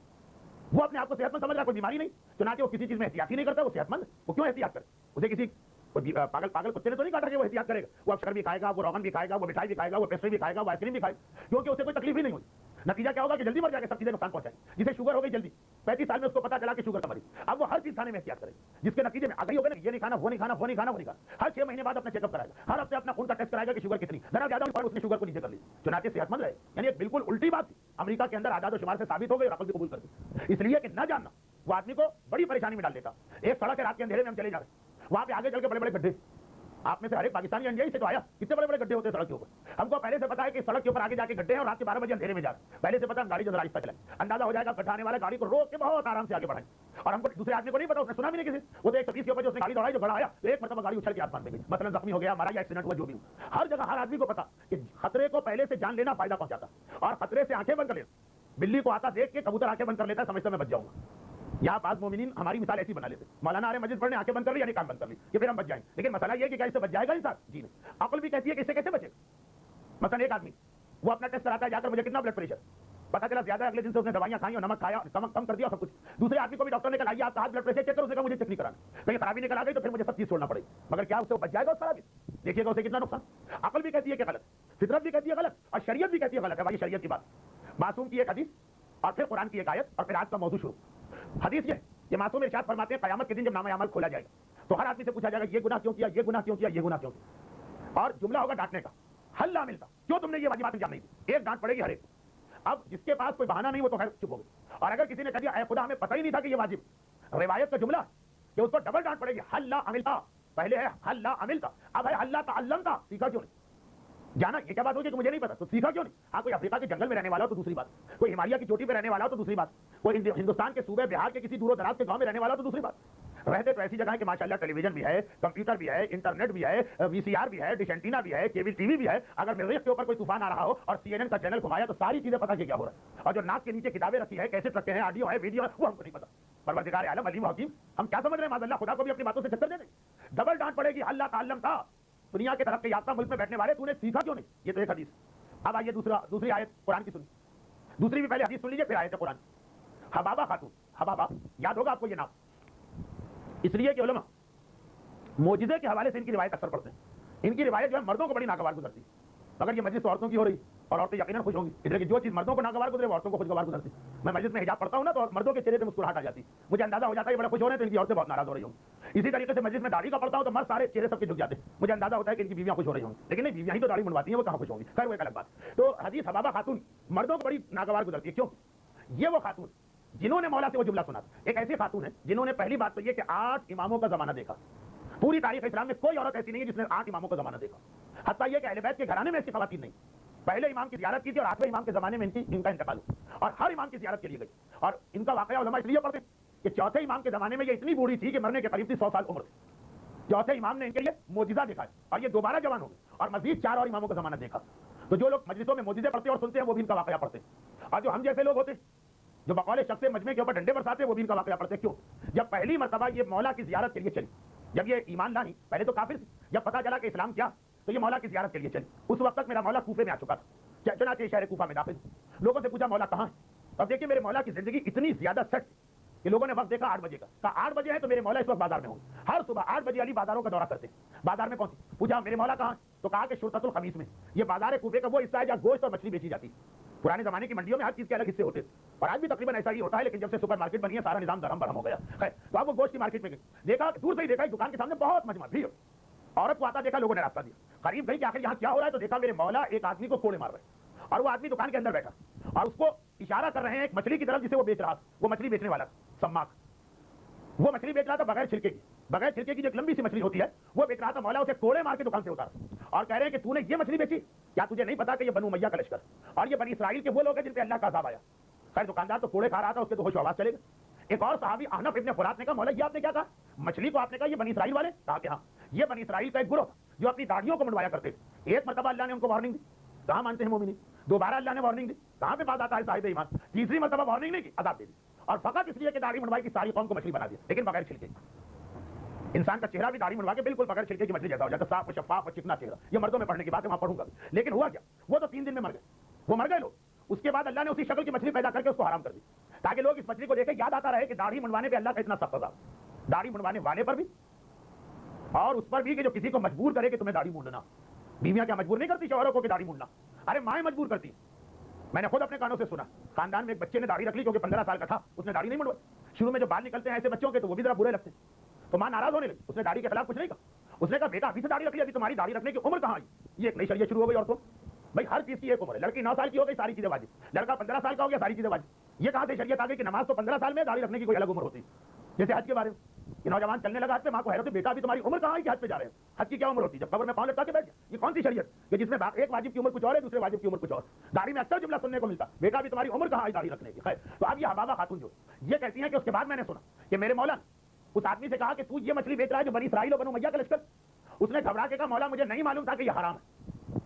وہ اپنے آپ کو صحت مند سمجھ رہا ہے، کوئی بیماری نہیں، چنانچہ وہ کسی چیز میں احتیاط ہی نہیں کرتا. وہ صحت مند، وہ کیوں احتیاط کرے؟ اسے کسی پاگل کتے نے تو نہیں کاٹا کہ وہ احتیاط کرے گا. وہ اب شکر بھی کھائے گا، وہ روغن بھی کھائے گا، وہ مٹھائی بھی کھائے گا، وہ پیسٹری بھی کھائے گا، وہ آئس کریم بھی کھائے گا، کیونکہ اسے کوئی تکلیف ہی نہیں ہوئی. نتیجہ کیا ہوگا کہ جلدی مر جائے گا، سب چیزیں نقصان پہنچائیں. جسے شوگر ہو گئی جلدی 35 سال میں اس کو پتا چلا کہ شوگر کا مریض، اب وہ ہر چیز کھانے میں احتیاط کرے گا، جس کے نتیجے میں آگے ہوگا نا یہ نہیں کھانا، وہ نہیں کھانا، وہ نہیں کھانا، وہ نہیں کھانا. ہر 6 مہینے بعد اپنا چیک اپ کرائے گا، ہر ہفتے اپنا خون کا ٹیسٹ کرائے گا کہ شوگر کتنی، ذرا زیادہ اس نے شوگر کو نیچے کر لی، چنانچہ صحت مند رہے. یعنی ایک بالکل الٹی بات تھی امریکہ کے اندر اعداد و شمار سے ثابت ہو گئی اور عقل بھی قبول کر دی. اس لیے کہ نہ جاننا وہ آدمی کو بڑی پریشانی میں ڈال دیتا. ایک سڑک ہے، رات کے اندھیرے میں ہم چلے جا رہے ہیں، وہاں پہ آگے چل کے بڑے بڑے گڈھے، آپ میں سے ہر ایک پاکستانی انڈیائی سے تو آیا کتنے بڑے بڑے گڈھے ہوتے ہیں سڑک کے اوپر. ہم کو پہلے سے پتا ہے کہ سڑک کے اوپر آگے جا کے گڈھے ہیں اور رات کے 12 بجے اندھیرے میں جا رہے ہیں. پہلے سے پتا ہم گاڑی جو ذرا آہستہ چلائیں، اندازہ ہو جائے گا گڈھانے والا گاڑی کو روک کے بہت آرام سے آگے بڑھائیں. اور ہم کو دوسرے آدمی کو نہیں پتا، اس نے سنا بھی نہیں کسی، وہ تو 130 کے اوپر جو اس نے گاڑی دوڑائی جو گڑا آیا ایک مرتبہ گاڑی اچھل کے آسمان پہ گئی، مثلا زخمی ہو گیا، مارا یا ایکسیڈنٹ ہوا، جو بھی ہو. ہر جگہ ہر آدمی کو پتا کہ خطرے کو پہلے سے جان لینا فائدہ پہنچاتا اور خطرے سے آنکھیں بند کر لینا. بلی کو آتا دیکھ کے کبوتر آنکھیں بند کر لیتا ہے، سمجھتا میں بچ جاؤں گا. یہاں بعض مومنین ہماری مثال ایسی بنا لیتے، مولانا آرے مسجد پڑھنے آنکھیں بند کر لی یعنی کان بند کر لی کہ پھر ہم بچ جائیں. لیکن مسئلہ یہ کہ کیا اس سے بچ جائے گا انسان؟ جی نہیں. عقل بھی کہتی ہے کہ اس سے کیسے بچے. مثلا ایک آدمی وہ اپنا ٹیسٹ کراتا ہے جا کر مجھے کتنا بلڈ پریشر، پتا چلا زیادہ، اگلے دن سے اس نے دوائیاں کھائی اور نمک کھایا، کم کر دیا سب کچھ. دوسرے آدمی کو بھی ڈاکٹر نے کہا یہ آپ کا ہاتھ بلڈ پریشر چیک کرو، اس نے کہا مجھے چیک نہیں کرانا، کہیں خرابی نکل آ گئی تو پھر مجھے سب چیز چھوڑنا پڑے گی. مگر کیا اس سے بچ جائے گا اس خرابی؟ دیکھیے گا اسے کتنا نقصان. عقل بھی کہتی ہے کہ غلط، فطرت بھی کہتی ہے غلط، اور شریعت بھی کہتی ہے غلط ہے. بھائی شریعت کی بات، معصوم کی ایک حدیث اور پھر قرآن کی ایک آیت اور پھر آج کا موضوع شروع. حدیث یہ کہ معصوم ارشاد فرماتے ہیں قیامت کے دن جب نامہ اعمال کھولا جائے گا تو ہر آدمی سے پوچھا جائے گا یہ گناہ کیوں کیا، یہ گناہ کیوں کیا، یہ گناہ کیوں کیا. اور جملہ ہوگا ڈانٹنے کا، حل نہ ملتا کیوں تم نے یہ واجبات انجام نہیں دی. ایک ڈانٹ پڑے گی ہر ایک. اب جس کے پاس کوئی بہانہ نہیں وہ تو خیر چپ ہو گئی، اور اگر کسی نے کہا دیا اے خدا ہمیں پتہ ہی نہیں تھا کہ یہ واجب، روایت کا جملہ کہ اس کو ڈبل ڈانٹ پڑے گی. حل نہ عملتا، پہلے ہے حل نہ عملتا، اب ہے حل نہ تعلمتا، سیکھا کیوں نہیں. جانا یہ کیا بات ہوگی کہ مجھے نہیں پتا تو سیکھا کیوں نہیں. ہاں کوئی افریقہ کے جنگل میں رہنے والا ہو تو دوسری بات، کوئی ہمالیہ کی چوٹی پہ رہنے والا ہو تو دوسری بات، کوئی ہندوستان کے صوبے بہار کے کسی دور و دراز کے گاؤں میں رہنے والا ہو تو دوسری بات. رہتے تو ایسی جگہ ہے کہ ماشاءاللہ ٹیلی ویژن بھی ہے، کمپیوٹر بھی ہے، انٹرنیٹ بھی ہے، وی سی آر بھی ہے، ڈش اینٹینا بھی ہے، کیبل ٹی وی بھی ہے. اگر مریخ کے اوپر کوئی طوفان آ رہا ہو اور سی این این کا چینل گھمایا تو ساری چیزیں پتہ کہ کیا ہو رہا ہے. اور جو ناک کے نیچے کتابیں رکھی ہے، کیسے رکھے ہیں، آڈیو ہے، ویڈیو ہے، وہ ہم کو نہیں پتا. پروردگار عالم علیم و حکیم، ہم کیا سمجھ رہے ہیں معاذ اللہ خدا کو بھی اپنی باتوں سے چکر دے دیں. ڈبل ڈانٹ پڑے گی. اللہ تعلم تھا دنیا کے ترقی یافتہ ملک میں بیٹھنے والے، تو نے سیکھا کیوں نہیں. یہ تو ایک حدیث. اب آئیے دوسری آیت قرآن کی سنی. دوسری بھی پہلے حدیث سن لیجیے پھر آیت قرآن. حبابہ خاتون، حبابہ یاد ہوگا آپ کو یہ نام، اس لیے کہ علماء معجزے کے حوالے سے ان کی روایت اکثر پڑھتے ہیں. ان کی روایت جو ہے مردوں کو بڑی ناگوار گزرتی ہے. اگر یہ مجلس تو عورتوں کی ہو رہی اور عورتیں یقیناً خوش ہوں گی، اس لیے کہ جو چیز مردوں کو ناگوار گزرے وہ عورتوں کو خوشگوار گزرتی. میں مجلس میں حجاب پڑھتا ہوں نا تو مردوں کے چہرے پہ مسکراہٹ آ جاتی، مجھے اندازہ ہو جاتا ہے یہ بڑے خوش ہو رہے ہیں تو ان کی عورتیں بہت ناراض ہو رہی ہوں. اسی طریقے سے مجلس میں داڑھی کا پڑھتا ہوں تو مرد سارے چہرے سب کے جھک جاتے ہیں، مجھے اندازہ ہوتا ہے کہ ان کی بیویاں خوش ہو رہی ہوں، لیکن نہیں، بیویاں ہی تو داڑھی منڈواتی ہیں، وہ کہاں خوش ہوں گی. خیر وہ ایک الگ بات. تو حدیث حبابہ خاتون مردوں کو بڑی ناگوار گزرتی ہے. کیوں؟ یہ وہ خاتون جنہوں نے مولا سے وہ جملہ سنا تھا. ایک ایسی خاتون ہے جنہوں نے پہلی بات تو یہ کہ 8 اماموں کا زمانہ دیکھا. پوری تاریخ اسلام میں کوئی عورت ایسی نہیں ہے جس نے 8 اماموں کا زمانہ دیکھا. حتیٰ یہ کہ اہل بیت کے گھرانے میں ایسی خواتین نہیں. پہلے امام کی زیارت کی تھی اور 8ویں امام کے زمانے میں ان کا انتقال ہوا اور ہر امام کی زیارت کے لیے گئی. اور ان کا واقعہ علماء اس لیے پڑھتے ہیں کہ چوتھے امام کے زمانے میں یہ اتنی بوڑھی تھی کہ مرنے کے قریب تھی، 100 سال عمر تھی. چوتھے امام نے ان کے لیے معجزہ دکھایا اور یہ دوبارہ جوان ہو گئے اور مزید 4 اور اماموں کا زمانہ دیکھا. تو جو لوگ مجلسوں میں معجزے پڑھتے اور سنتے ہیں وہ بھی ان کا واقعہ پڑھتے ہیں. اور جو ہم جیسے لوگ ہوتے ہیں جو بقول شخص مجمع کے اوپر ڈنڈے برساتے ہیں وہ بھی ان کا واقعہ پڑھتے ہیں. کیوں؟ جب پہلی مرتبہ یہ مولا کی زیارت کے لیے چلی، جب یہ ایمان لائی، پہلے تو کافر تھی، جب پتا چلا کہ اسلام کیا تو یہ مولا کی زیارت کے لیے چلی. اس وقت تک میرا مولا کوفے میں آ چکا تھا، چنانچہ شہر کوفہ میں داخل. لوگوں سے پوچھا مولا کہاں ہے؟ اب دیکھیے میرے مولا کی زندگی اتنی زیادہ سیٹ کہ لوگوں نے وقت دیکھا 8 بجے کا، کہا 8 بجے ہے تو میرے مولا اس وقت بازار میں ہوں. ہر صبح 8 بجے علی بازاروں کا دورہ کرتے. بازار میں پہنچے، پوچھا میرے مولا کہاں؟ تو کہا کہ شرطۃ الخمیس میں. یہ بازار کوفے کا وہ حصہ ہے جہاں گوشت اور مچھلی بیچی جاتی. پرانے زمانے کی منڈیوں میں ہر چیز کے الگ حصے ہوتے تھے. اور آج بھی تقریباً ایسا ہی ہوتا ہے، لیکن جب سے سپر مارکیٹ بنی ہے سارا نظام درہم برہم ہو گیا. خیر تو آپ وہ گوشت کی مارکیٹ میں گئے، دیکھا دور سے ہی دیکھا ایک دکان کے سامنے بہت مجمع بھیڑ، عورت کو آتا دیکھا، لوگوں نے راستہ دیا، قریب گئی کہ آخر یہاں کیا ہو رہا ہے، تو دیکھا میرے مولا ایک آدمی کو کوڑے مار رہے ہیں، اور وہ آدمی دکان کے اندر بیٹھا اور اس کو اشارہ کر رہے ہیں ایک مچھلی کی طرف جسے وہ بیچ رہا تھا. وہ مچھلی بیچنے والا سماک، وہ مچھلی بیچ رہا تھا بغیر چھلکے کی، بغیر چھلکے کی جو ایک لمبی سی مچھلی ہوتی ہے وہ بیچ رہا تھا. مولا اسے کوڑے مار کے دکان سے اتارا اور کہہ رہے ہیں کہ تو نے یہ مچھلی بیچی، کیا تجھے نہیں پتا کہ یہ بنو امیہ کا لشکر اور یہ بنی اسرائیل کے وہ لوگ ہیں جن پہ اللہ کا عذاب آیا. خیر دکاندار تو کوڑے کھا رہا تھا، اس کے تو ہوش و حواس چلے گا. ایک اور صحابی احنف ابن فرات نے کہا مولا یہ آپ نے کیا کہا، مچھلی کو آپ نے کہا یہ بنی اسرائیل والے، کہا کہ ہاں یہ بنی اسرائیل کا ایک گروہ تھا جو اپنی داڑھیوں کو منڈوایا کرتے تھے. ایک مرتبہ اللہ نے ان کو وارننگ دی، کہاں مانتے ہیں مومنین، دوبارہ اللہ نے وارننگ دی، کہاں پہ بات آتا ہے صاحب ایمان، تیسری مرتبہ وارننگ نہیں کی، عذاب دے دی، اور فقط اس لیے کہ داڑھی منڈوائی کی ساری قوم کو مچھلی بنا دیا لیکن بغیر چھلکے. انسان کا چہرہ بھی داڑھی منڈوا کے بالکل بغیر چھلکے کی مچھلی جیسا ہو جاتا، صاف و شفاف و چکنا چہرہ. یہ مردوں میں پڑھنے کی بات ہے، وہاں پڑھوں گا. لیکن ہوا کیا، وہ تو 3 دن میں مر گئے، وہ مر گئے لوگ. اس کے بعد اللہ نے اسی شکل کی مچھلی پیدا کر کے اس کو حرام کر دی تاکہ لوگ اس مچھلی کو دیکھے یاد آتا رہے کہ داڑھی منڈوانے پہ اللہ کا اتنا سخت عذاب، داڑھی منڈوانے والے پر بھی اور اس پر بھی کہ جو کسی کو مجبور کرے کہ تمہیں داڑھی مونڈنا. بیویاں کیا مجبور نہیں کرتی شوہروں کو کہ داڑھی مونڈنا، ارے مائیں مجبور کرتی. میں نے خود اپنے کانوں سے سنا، خاندان میں ایک بچے نے داڑھی رکھ لی کیونکہ 15 سال کا تھا، اس نے داڑھی نہیں منڈوائی. شروع میں جو بال نکلتے ہیں ایسے بچوں کے تو وہ بھی ذرا برے لگتے ہیں، تو ماں ناراض ہونے لگی. اس نے داڑھی کے خلاف کچھ نہیں کہا، اس نے کہا بیٹا ابھی سے داڑھی رکھ لی، ابھی تمہاری داڑھی رکھنے کی عمر کہاں آئی. یہ ایک نئی شریعت شروع ہو گئی. عورتوں بھائی ہر چیز کی ایک عمر ہے، لڑکی 9 سال کی ہو گئی ساری چیزیں واجب، لڑکا 15 سال کا ہو گیا ساری چیزیں واجب. یہ کہاں سے شریعت آ گئی کہ نماز تو 15 سال میں، داڑھی رکھنے کی کوئی الگ عمر ہوتی. جیسے حج کے بارے میں کہ نوجوان چلنے لگا حج پہ، ماں کو حیرت، بیٹا ابھی تمہاری عمر کہاں ہے کہ حج پہ جا رہے ہیں، حج کی کیا عمر ہوتی ہے، جب قبر میں پاؤں لٹکا کے بیٹھ گیا. یہ کون سی شریعت کہ جس میں ایک واجب کی عمر کچھ اور ہے، دوسرے واجب کی عمر کچھ اور. داڑھی میں اکثر جملہ سننے کو ملتا، بیٹا ابھی تمہاری عمر کہاں ہے داڑھی رکھنے کی. خیر تو اب یہ حبابہ خاتون جو یہ کہتی ہیں کہ اس کے بعد میں نے سنا کہ میرے مولا اس آدمی سے کہا کہ تو یہ مچھلی بیچ رہا ہے جو بنی اسرائیل و بنو امیہ کا لشکر. اس نے گھبرا کے کہا مولا مجھے نہیں معلوم تھا کہ یہ حرام ہے.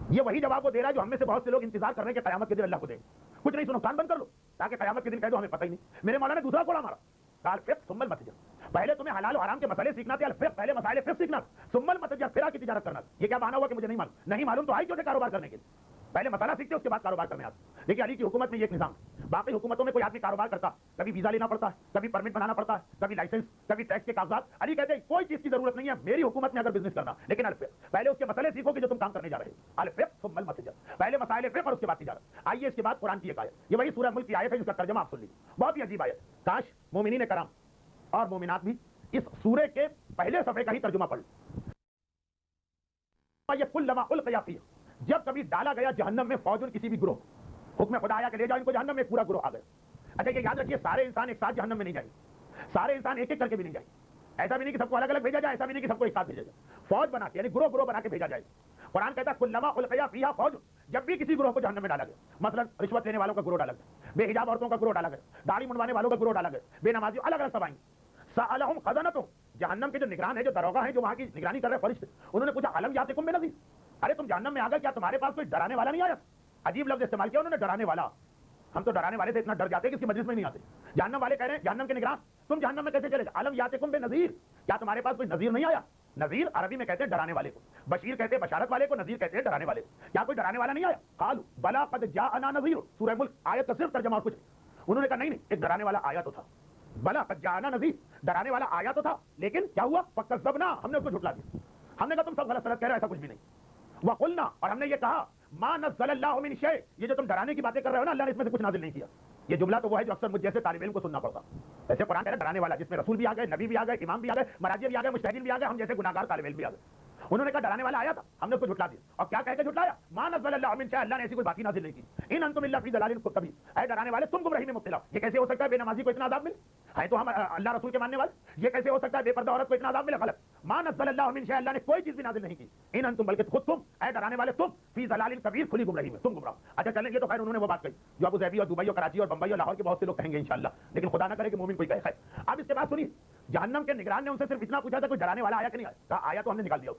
یہ وہی جواب وہ دے رہا ہے جو ہم میں سے بہت سے لوگ انتظار کر رہے ہیں کہ قیامت کے دن اللہ کو دے. کچھ نہیں سنو، کان بند کر لو تاکہ قیامت کے دن کہہ دو ہمیں پتہ ہی نہیں. میرے مولا نے دوسرا کوڑا مارا، قال فقہ ثم المتجر. پہلے تمہیں حلال و حرام کے مسئلے سیکھنا تھے، الفقہ پہلے مسائل فقہ سیکھنا، ثم المتجر پھر کی تجارت کرنا. یہ کیا بہانہ ہوا کہ مجھے نہیں معلوم، نہیں معلوم تو آئی کیوں کاروبار کرنے کے لیے، پہلے مسئلہ سیکھتے اس کے بعد کاروبار کرنے آتے. دیکھیے علی کی حکومت میں یہ ایک نظام، باقی حکومتوں میں کوئی آدمی کاروبار کرتا کبھی ویزا لینا پڑتا ہے، کبھی پرمٹ بنانا پڑتا ہے، کبھی لائسنس، کبھی ٹیکس کے کاغذات. علی کہتے ہیں کوئی چیز کی ضرورت نہیں ہے میری حکومت میں اگر بزنس کرنا، لیکن الفقہ پہلے اس کے مسئلے سیکھو کہ جو تم کام کرنے جا رہے ہو. الفقہ ثم المتجر، پہلے مسائل فقہ اور اس کے بعد تجارت. آئیے اس کے بعد قرآن کی ایک آیت، یہ وہی سورہ ملک کی آیت ہے جس کا ترجمہ آپ سن لیجیے، بہت ہی عجیب آیت. کاش مومنین کرام اور مومنات بھی اس سورے کے پہلے صفحے کا ہی ترجمہ پڑھ لیں. کلما القی فیہ، جب کبھی ڈالا گیا جہنم میں فوج کسی بھی گروہ، حکم خدا آیا کہ لے جاؤ ان کو جہنم میں، پورا گروہ آ گیا. اچھا یہ یاد رکھیے سارے انسان ایک ساتھ جہنم میں نہیں جائیں گے، سارے انسان ایک ایک کر کے بھی نہیں جائیں گے. ایسا بھی نہیں کہ سب کو الگ الگ بھیجا جائے، ایسا بھی نہیں کہ سب کو ایک ساتھ بھیجا جائے. فوج بنا کے یعنی گروہ گروہ بنا کے بھیجا جائے. قرآن کہتا ہے کلما القی فیہ فوج، جب بھی کسی گروہ کو جہنم میں ڈالا گیا، مثلا رشوت لینے والوں کا گروہ ڈالا گیا، بے حجاب عورتوں کا گروہ ڈالا گیا، داڑھی منڈوانے والوں کا گروہ ڈالا گیا، بے نمازیوں، الگ الگ سب آئیں گے. سألہم خزنتہم، جہنم کے جو نگران ہیں، جو داروغہ ہیں، جو وہاں کی نگرانی کر رہے فرشتے، انہوں نے پوچھا الم یاتکم بنذیر، ارے تم جہنم میں آ گئے، کیا تمہارے پاس کوئی ڈرانے والا نہیں آیا؟ عجیب لفظ استعمال کیا انہوں نے، ڈرانے والا. ہم تو ڈرانے والے سے اتنا ڈر جاتے ہیں کہ اس کی مجلس میں نہیں آتے. جہنم والے کہہ رہے ہیں جہنم کے نگران تم جہنم میں کیسے چلے گا، الم یاتکم بنذیر، کیا تمہارے پاس کوئی نذیر نہیں آیا. نذیر عربی میں کہتے ہیں ڈرانے والے کو، بشیر کہتے ہیں بشارت والے کو، نذیر کہتے ہیں ڈرانے والے کو. کیا کوئی ڈرانے والا نہیں آیا؟ قالوا بلا قد جاءنا نذیر، سورہ ملک آیت کا صرف ترجمہ اور کچھ نہیں. انہوں نے کہا نہیں ایک ڈرانے والا آیا تو تھا، بلا قد جاءنا نذیر، ڈرانے والا آیا تو تھا، لیکن کیا ہوا، فکذبنا، ہم نے اس کو جھٹلا دیا. ہم نے کہا تم سب غلط سلط کہہ رہے ہو، ایسا کچھ بھی نہیں. وقلنا، اور ہم نے یہ کہا ما نزل اللہ من شیء، یہ جو تم ڈرانے کی باتیں کر رہے ہو نا اللہ نے اس میں سے کچھ نازل نہیں کیا. یہ جملہ تو وہ ہے جو اکثر مجھ جیسے طالب علم کو سننا پڑتا. ایسے قرآن کہہ رہا ہے ڈرانے والا، جس میں رسول بھی آ گئے، نبی بھی آ گئے، امام بھی آ گئے، مراجع بھی آ گئے، مجتہدین بھی آ گئے، ہم جیسے گناہگار طالب علم بھی آ گئے. انہوں نے کہا ڈرانے والا آیا تھا، ہم نے اس کو جھٹلا دیا. اور کیا کہہ کے جھٹلایا، ما نزل اللہ من شیء، اللہ نے ایسی کوئی بات ہی نازل نہیں کی. ان انتم الا فی ضلال کبیر، اے ڈرانے والے تم گمراہی میں مبتلا. یہ کیسے ہو سکتا ہے بے نمازی کو اتنا عذاب ملے، ہے تو ہم اللہ رسول کے ماننے والے. یہ کیسے ہو سکتا ہے بے پردہ عورت کو اتنا عذاب ملے، غلط. ما نزل اللہ من شیء، اللہ نے کوئی چیز بھی نازل نہیں کی. ان انتم، بلکہ خود تم، اے ڈرانے والے تم، فی ضلال کبیر، کھلی گمراہی میں، تم گمراہ. اچھا چلیں، یہ تو خیر انہوں نے وہ بات کہی جو ابو ظبی اور دبئی اور کراچی اور بمبئی اور لاہور کے بہت سے لوگ کہیں گے انشاءاللہ، لیکن خدا نہ کرے کہ مومن کوئی کہے. خیر اب اس کے بعد سنیے، جہنم کے نگران نے ان سے صرف اتنا پوچھا تھا کوئی ڈرانے والا آیا کہ نہیں آیا، کہا آیا تو ہم نے نکال دیا،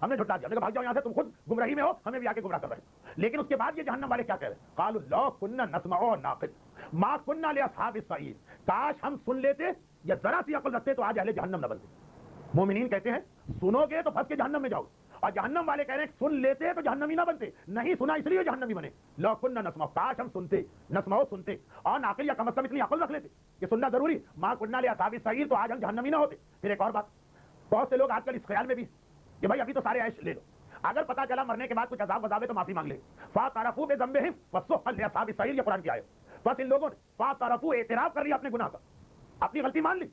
ہم نے جھٹلا دیا، ہم نے کہا بھاگ جاؤ یہاں سے، تم خود گمراہی میں ہو، ہمیں بھی آ کے گمراہ کر رہے ہیں. لیکن اس کے بعد یہ جہنم والے کیا کہہ رہے ہیں، قالوا لو كنا نسمع ونعقل ما كنا لاصحاب السعير، کاش ہم سن لیتے یا ذرا سی عقل رکھتے تو آج اہل جہنم نہ بنتے. مومنین کہتے ہیں سنو گے تو پھنس کے جہنم میں جاؤ، اور جہنم والے کہہ رہے ہیں سن لیتے تو جہنمی نہ بنتے، نہیں سنا اس لیے جہنمی بنے. لو كنا نسمع، کاش ہم سنتے، نسمع سنتے، اور ناقل یا کم از کم اتنی عقل رکھ لیتے کہ سننا ضروری. ما كنا لاصحاب السعير، تو آج ہم جہنمی نہ ہوتے. پھر ایک اور بات، بہت سے لوگ آج کل اس خیال میں بھی کہ بھائی ابھی تو سارے عیش لے لو، اگر پتا چلا مرنے کے بعد کچھ عذاب وذاب ہے تو معافی مانگ لے. فاعترفوا بذنبهم فسحقا لاصحاب السعير، یہ قرآن کی آیت. بس ان لوگوں نے فاعترفوا اعتراف کر لیا اپنے گناہ کا, اپنی غلطی مان لی.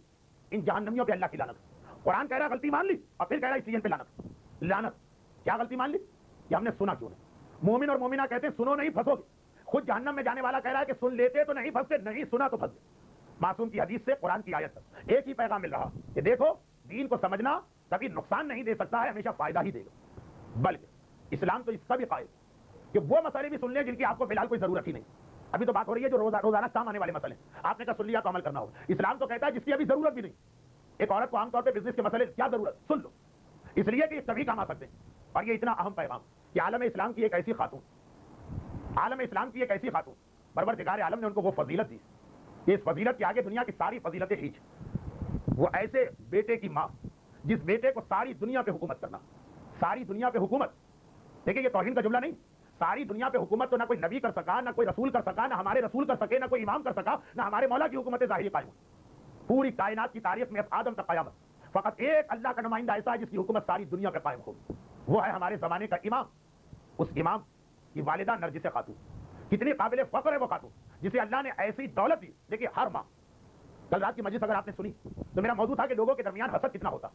ان جہنمیوں پہ اللہ کی لعنت. قرآن کہہ رہا ہے غلطی مان لی اور پھر کہہ رہا ہے اس لیے ان پہ لعنت. لعنت کیا غلطی مان لی کہ ہم نے سنا کیوں نہیں. مومن اور مومنہ کہتے ہیں سنو نہیں پھنسو گے. خود جہنم میں جانے والا کہہ رہا ہے کہ سن لیتے تو نہیں پھنستے, نہیں سنا تو پھنس گئے. معصوم کی حدیث سے قرآن کی آیت تک ایک ہی پیغام مل رہا کہ دیکھو دین کو سمجھنا کبھی نقصان نہیں دے سکتا ہے, ہمیشہ فائدہ ہی دے گا. بلکہ اسلام تو اس کا بھی قائل کہ وہ مسئلے بھی سن لیں جن کی آپ کو فی الحال کوئی ضرورت ہی نہیں. ابھی تو بات ہو رہی ہے جو روزانہ کام آنے والے مسئلے, آپ نے کہا سن لیا تو عمل کرنا ہوگا. اسلام تو کہتا ہے جس کی ابھی ضرورت بھی نہیں. ایک عورت کو عام طور پہ بزنس کے مسئلے کیا ضرورت, سن لو, اس لیے کہ یہ کبھی کام آ سکتے ہیں. اور یہ اتنا اہم پیغام کہ عالم اسلام کی ایک ایسی خاتون, عالم اسلام کی ایک ایسی خاتون, پروردگار عالم نے ان کو وہ فضیلت دی کہ اس فضیلت کے آگے دنیا کی ساری فضیلتیں ہیچ. وہ ایسے بیٹے کی ماں جس بیٹے کو ساری دنیا پہ حکومت کرنا, ساری دنیا پہ حکومت. دیکھیں یہ توہین کا جملہ نہیں, ساری دنیا پہ حکومت تو نہ کوئی نبی کر سکا, نہ کوئی رسول کر سکا, نہ ہمارے رسول کر سکے, نہ کوئی امام کر سکا, نہ ہمارے مولا کی حکومت ظاہری قائم. پوری کائنات کی تاریخ میں آدم تک قیامت فقط ایک اللہ کا نمائندہ ایسا ہے جس کی حکومت ساری دنیا پہ قائم ہوگی, وہ ہے ہمارے زمانے کا امام. اس امام کی والدہ نرجس خاتون, کتنی قابل فخر ہے وہ خاتون جسے اللہ نے ایسی دولت دی. دیکھیے ہر ماں, کل رات کی مجلس اگر آپ نے سنی تو میرا موضوع تھا کہ لوگوں کے درمیان حسد کتنا ہوتا,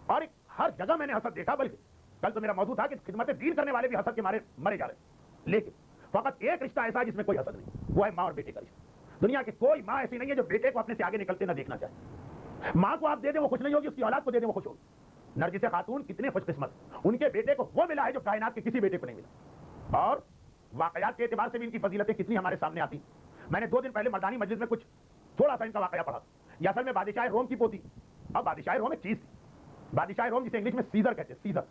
اور ہر جگہ میں نے حسد دیکھا. بلکہ کل تو میرا موضوع تھا کہ خدمت دین کرنے والے بھی حسد کے مارے مرے جا رہے ہیں. لیکن فقط ایک رشتہ ایسا ہے جس میں کوئی حسد نہیں, وہ ہے ماں اور بیٹے کا رشتہ. دنیا کی کوئی ماں ایسی نہیں ہے جو بیٹے کو اپنے سے آگے نکلتے نہ دیکھنا چاہے. ماں کو آپ دے دیں وہ خوش نہیں ہوگی, اس کی اولاد کو دے دیں وہ خوش ہوگی. نرجس خاتون کتنے خوش قسمت, ان کے بیٹے کو وہ ملا ہے جو کائنات کے کسی بیٹے کو نہیں ملا. اور واقعات کے اعتبار سے بھی ان کی فضیلتیں کتنی ہمارے سامنے آتی. میں نے 2 دن پہلے مردانی مجلس میں کچھ تھوڑا سا ان کا واقعہ پڑھا. یہ اصل میں بادشاہ روم کی پوتی. اب بادشاہ روم ایک چیز تھی, بادشاہ روم جسے انگلش میں سیزر کہتے ہیں. سیزر,